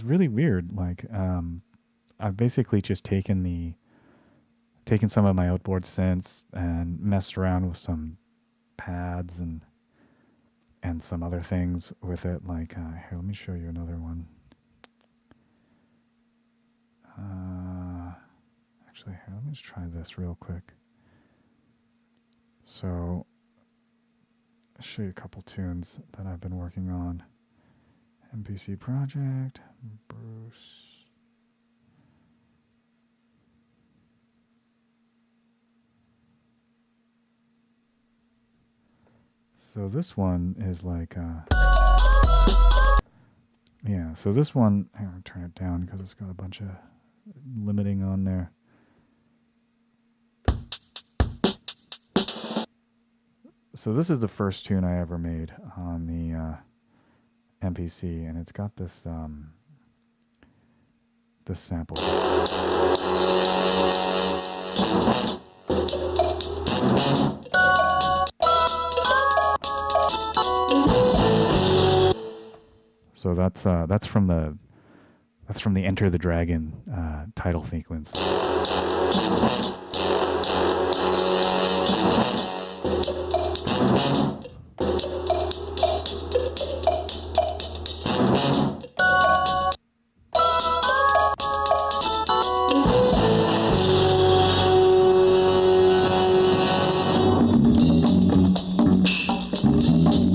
really weird. Like I've basically just taken some of my outboard synths and messed around with some pads and some other things with it. Like here, let me show you another one. Actually, here, let me just try this real quick. So, I'll show you a couple tunes that I've been working on. MPC Project, Bruce. So this one is like, yeah, so this one, I'm going to turn it down because it's got a bunch of limiting on there. So this is the first tune I ever made on the MPC, and it's got this this sample. So that's from the Enter the Dragon title sequence.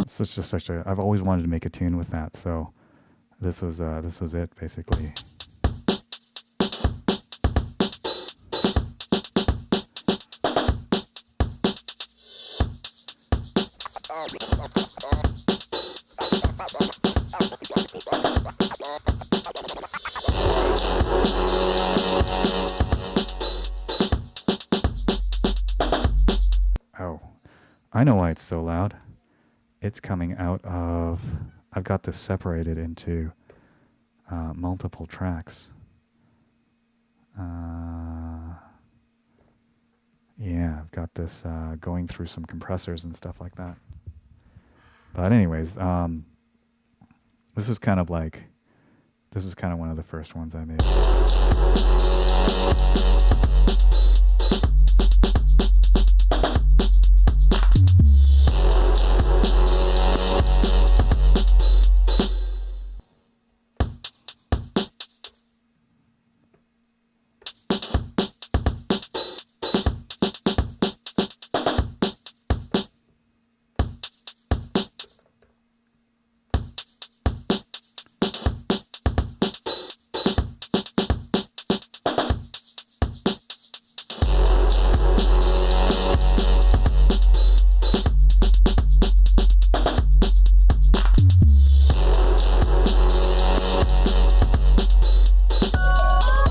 So it's just I've always wanted to make a tune with that, so this was it basically. I know why it's so loud. It's coming out of... I've got this separated into multiple tracks. Yeah, I've got this going through some compressors and stuff like that. But anyways, this was kind of one of the first ones I made.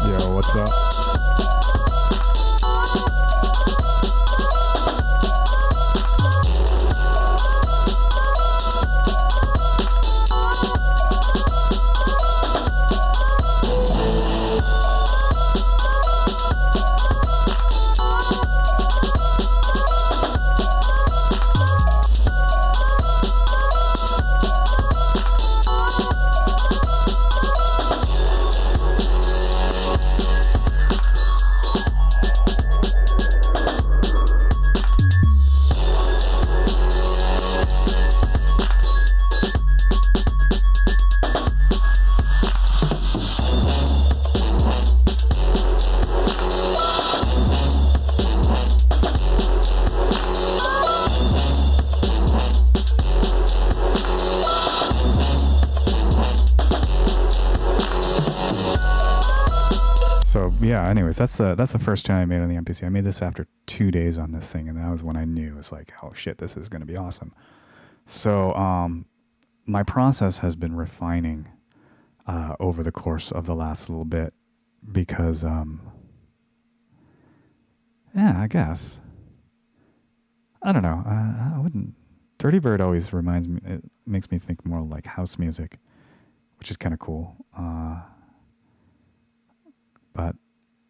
Yo, what's up? So yeah, anyways, that's the first tune I made on the MPC. I made this after 2 days on this thing, and that was when I knew it was like, oh shit, this is going to be awesome. So my process has been refining over the course of the last little bit because, yeah, I guess. I don't know. I wouldn't. Dirty Bird always reminds me, it makes me think more like house music, which is kind of cool. But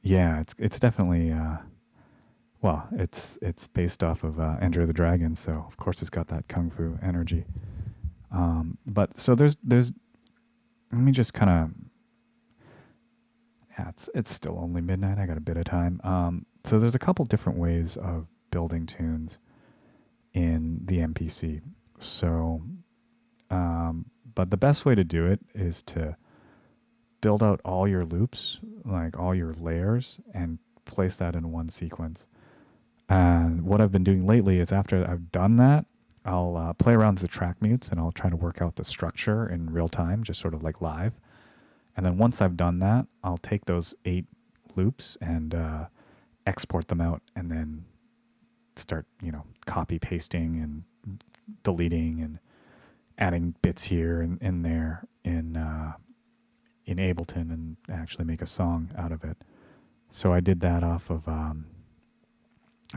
yeah, it's definitely, well, it's based off of Enter the Dragon, so of course it's got that kung fu energy. But so there's let me just kind of, yeah, it's still only midnight. I got a bit of time. So there's a couple different ways of building tunes in the MPC. So, but the best way to do it is to build out all your loops, like all your layers, and place that in one sequence. And what I've been doing lately is after I've done that, I'll play around with the track mutes and I'll try to work out the structure in real time, just sort of like live. And then once I've done that, I'll take those 8 loops and export them out and then start, copy pasting and deleting and adding bits here and in there in Ableton and actually make a song out of it. So I did that off of a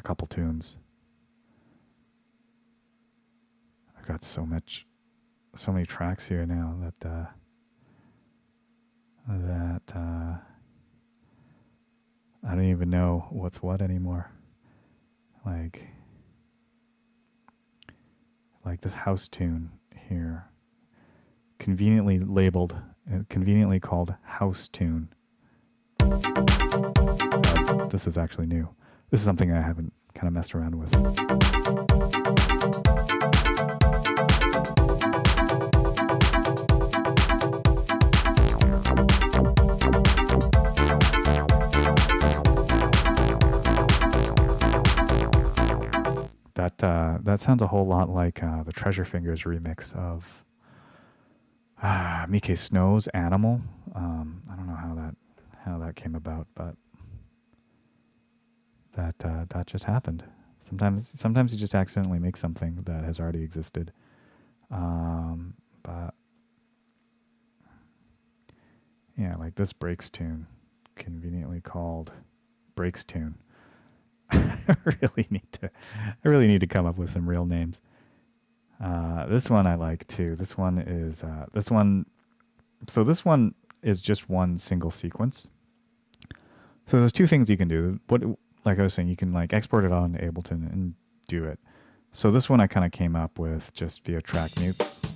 couple tunes. I've got so many tracks here now that I don't even know what's what anymore. Like this house tune here, conveniently labeled, conveniently called house tune. This is actually new. This is something I haven't kind of messed around with. That sounds a whole lot like the Treasure Fingers remix of Mike Snow's Animal. I don't know how that came about, but that just happened. Sometimes you just accidentally make something that has already existed. But yeah, like this breaks tune, conveniently called breaks tune. I really need to come up with some real names. This one I like too. This one is this one. So this one is just one single sequence. So there's two things you can do. Like I was saying, you can like export it onto Ableton and do it. So this one I kind of came up with just via track mutes.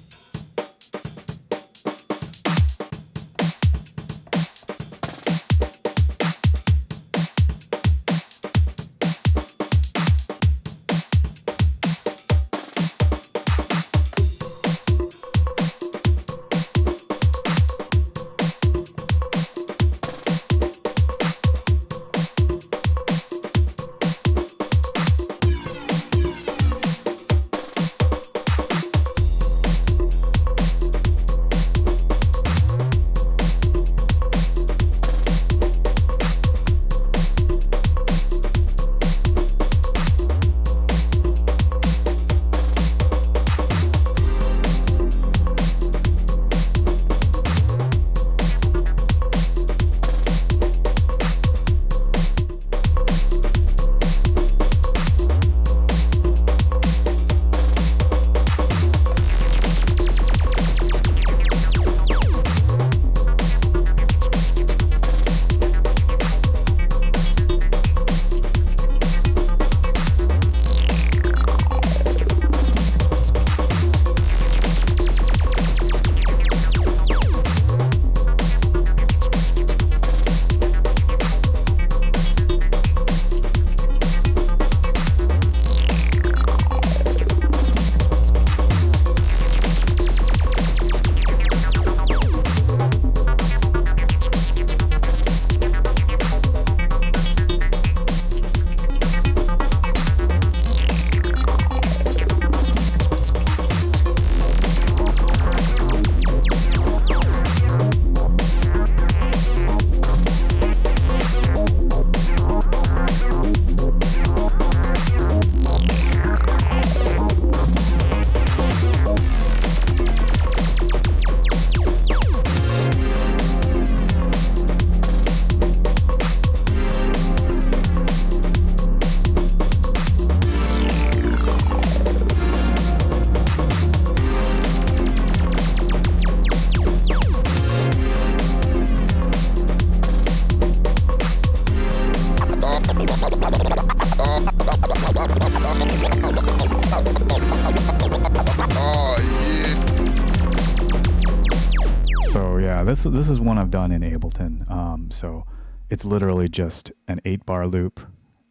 This is one I've done in Ableton. So it's literally just an 8-bar loop,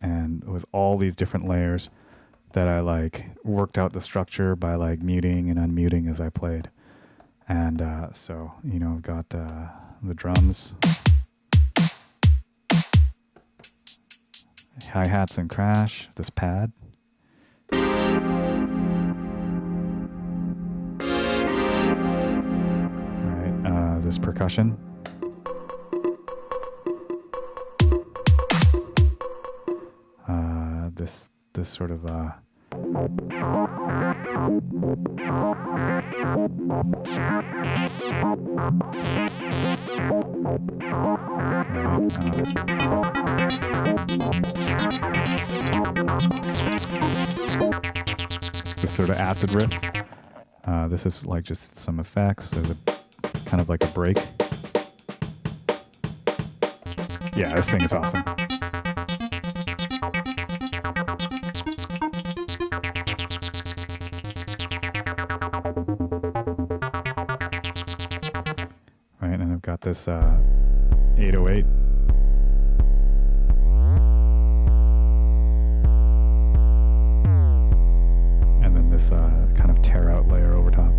and with all these different layers that I like worked out the structure by like muting and unmuting as I played. And so, you know, I've got the drums, hi-hats and crash, this pad. This percussion. This sort of this sort of acid riff. This is like just some effects. There's a kind of like a break. Yeah, this thing is awesome. Right, and I've got this 808. And then this kind of tear out layer over top.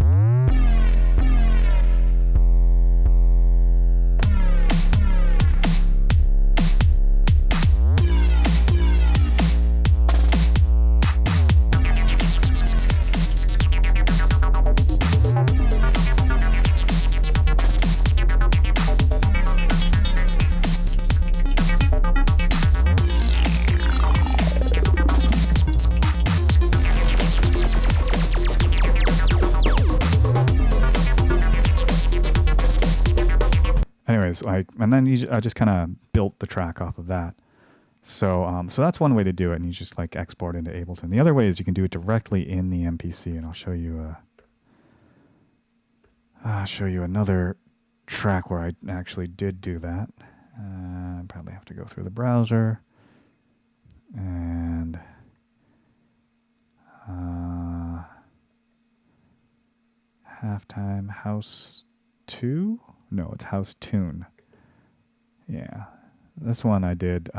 Anyways, like, and then I just kind of built the track off of that. So that's one way to do it, and you just like export into Ableton. The other way is you can do it directly in the MPC, and I'll show you another track where I actually did do that. Probably have to go through the browser and halftime house 2. No, it's house tune. Yeah, this one I did.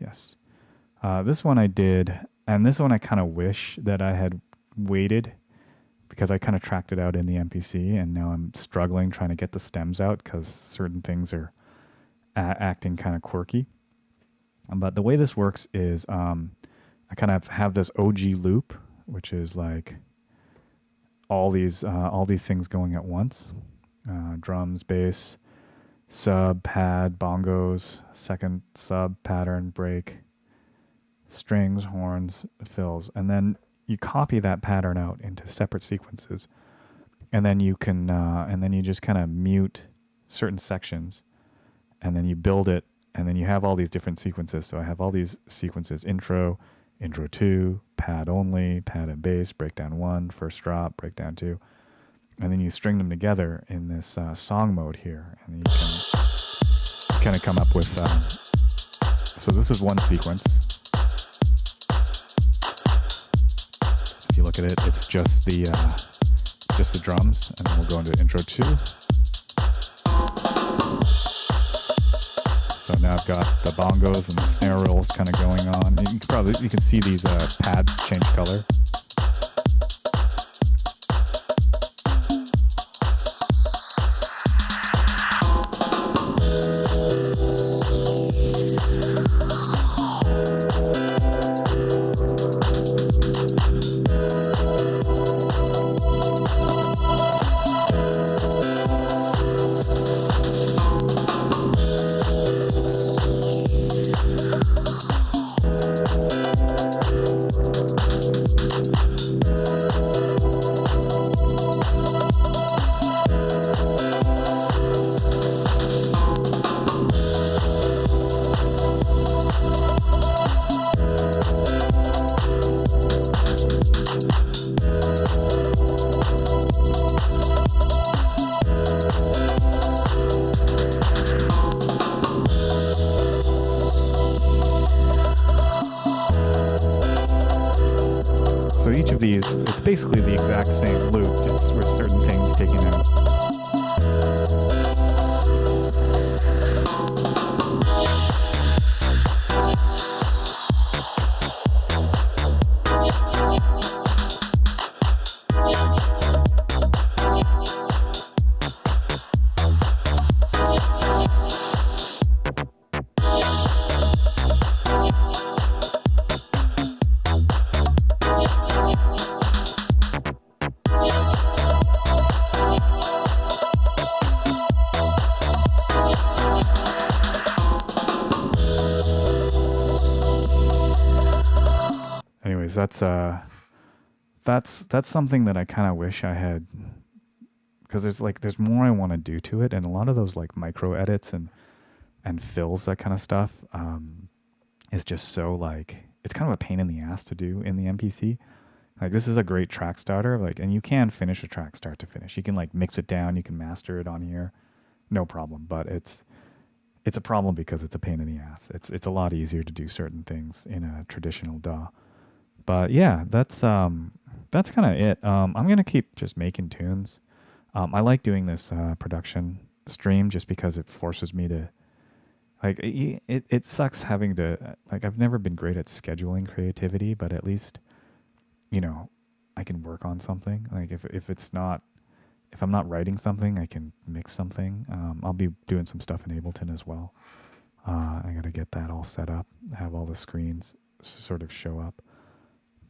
Yes, this one I did, and this one I kind of wish that I had waited, because I kind of tracked it out in the MPC, and now I'm struggling trying to get the stems out because certain things are acting kind of quirky. But the way this works is I kind of have this OG loop, which is like all these things going at once: drums, bass, sub, pad, bongos, second sub, pattern, break, strings, horns, fills, and then you copy that pattern out into separate sequences, and then you can and then you just kind of mute certain sections, and then you build it, and then you have all these different sequences. So I have all these sequences: intro 2, pad only, pad and bass, breakdown 1, first drop, breakdown 2, and then you string them together in this song mode here, and you can kind of come up with. So this is one sequence. If you look at it, it's just the drums, and then we'll go into intro 2. So now I've got the bongos and the snare rolls kind of going on. You can see these pads change color. So each of these, it's basically the exact same loop, just with certain things taken out. Anyways, that's something that I kind of wish I had, because there's more I want to do to it, and a lot of those like micro edits and fills, that kind of stuff, is just so like, it's kind of a pain in the ass to do in the MPC. Like, this is a great track starter, like, and you can finish a track start to finish. You can like mix it down, you can master it on here, no problem. But it's a problem because it's a pain in the ass. It's a lot easier to do certain things in a traditional DAW. But yeah, that's kind of it. I'm gonna keep just making tunes. I like doing this production stream just because it forces me to, like, it sucks having to, like, I've never been great at scheduling creativity, but at least, you know, I can work on something. Like, if I'm not writing something, I can mix something. I'll be doing some stuff in Ableton as well. I got to get that all set up, have all the screens sort of show up.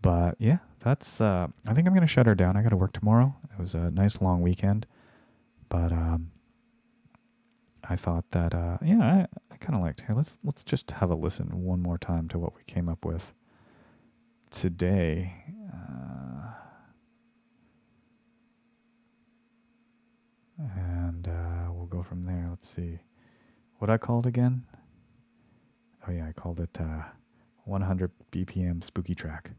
But yeah, that's, I think I'm going to shut her down. I got to work tomorrow. It was a nice long weekend. But I thought that, yeah, I kind of liked, here, let's just have a listen one more time to what we came up with today. And we'll go from there. Let's see what I called again? Oh yeah, I called it 100 BPM spooky track.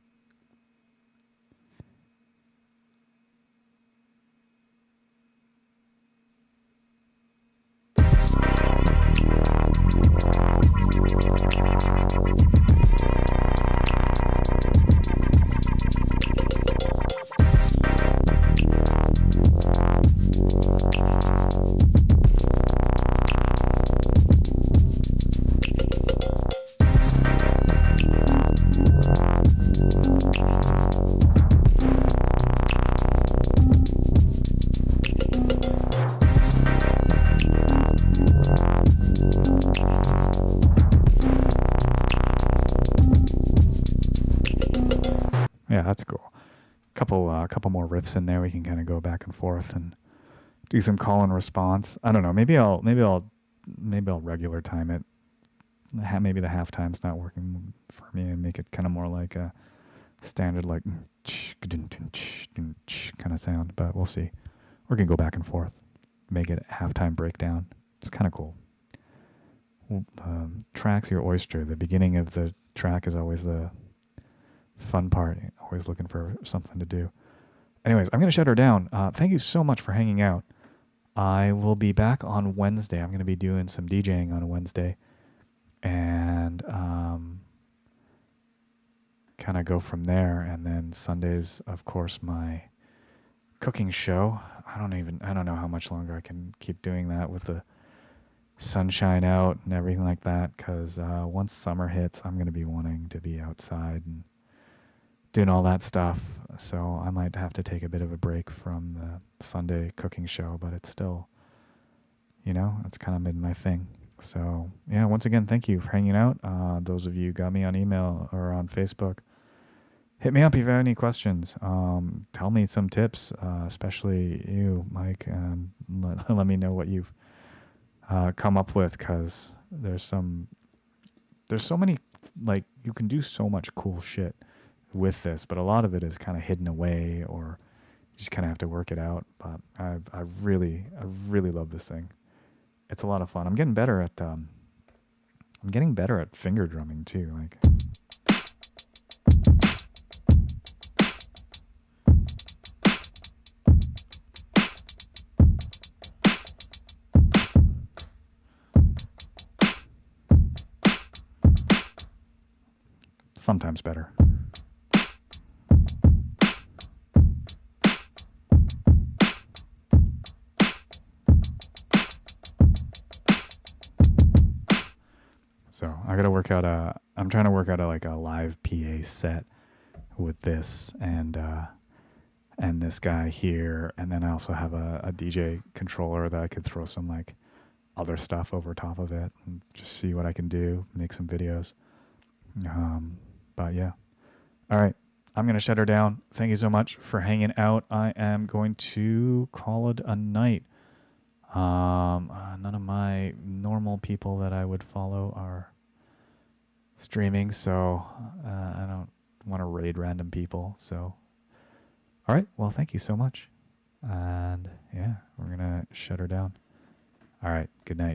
Yeah, that's cool. Couple more riffs in there. We can kind of go back and forth and do some call and response. I don't know. Maybe I'll regular time it. Maybe the halftime's not working for me, and make it kind of more like a standard like kind of sound. But we'll see. We can go back and forth. Make it a halftime breakdown. It's kind of cool. Track's your oyster. The beginning of the track is always the fun part. Always looking for something to do. Anyways, I'm going to shut her down. Thank you so much for hanging out. I will be back on Wednesday. I'm going to be doing some DJing on Wednesday. And kind of go from there. And then Sundays, of course, my cooking show. I don't know how much longer I can keep doing that with the sunshine out and everything like that. Because once summer hits, I'm going to be wanting to be outside and doing all that stuff. So I might have to take a bit of a break from the Sunday cooking show, but it's still, it's kind of been my thing. So yeah, once again, thank you for hanging out. Those of you who got me on email or on Facebook, hit me up if you have any questions. Tell me some tips, especially you, Mike, and let me know what you've come up with, because there's so many, like, you can do so much cool shit with this, but a lot of it is kind of hidden away, or you just kind of have to work it out. But I really love this thing. It's a lot of fun. I'm getting better at finger drumming too. Like, sometimes better. So I got to work out I'm trying to work out like a live PA set with this and this guy here. And then I also have a DJ controller that I could throw some like other stuff over top of it and just see what I can do, make some videos. But yeah. All right. I'm going to shut her down. Thank you so much for hanging out. I am going to call it a night. None of my normal people that I would follow are streaming, so I don't want to raid random people. So, all right. Well, thank you so much. And yeah, we're going to shut her down. All right. Good night.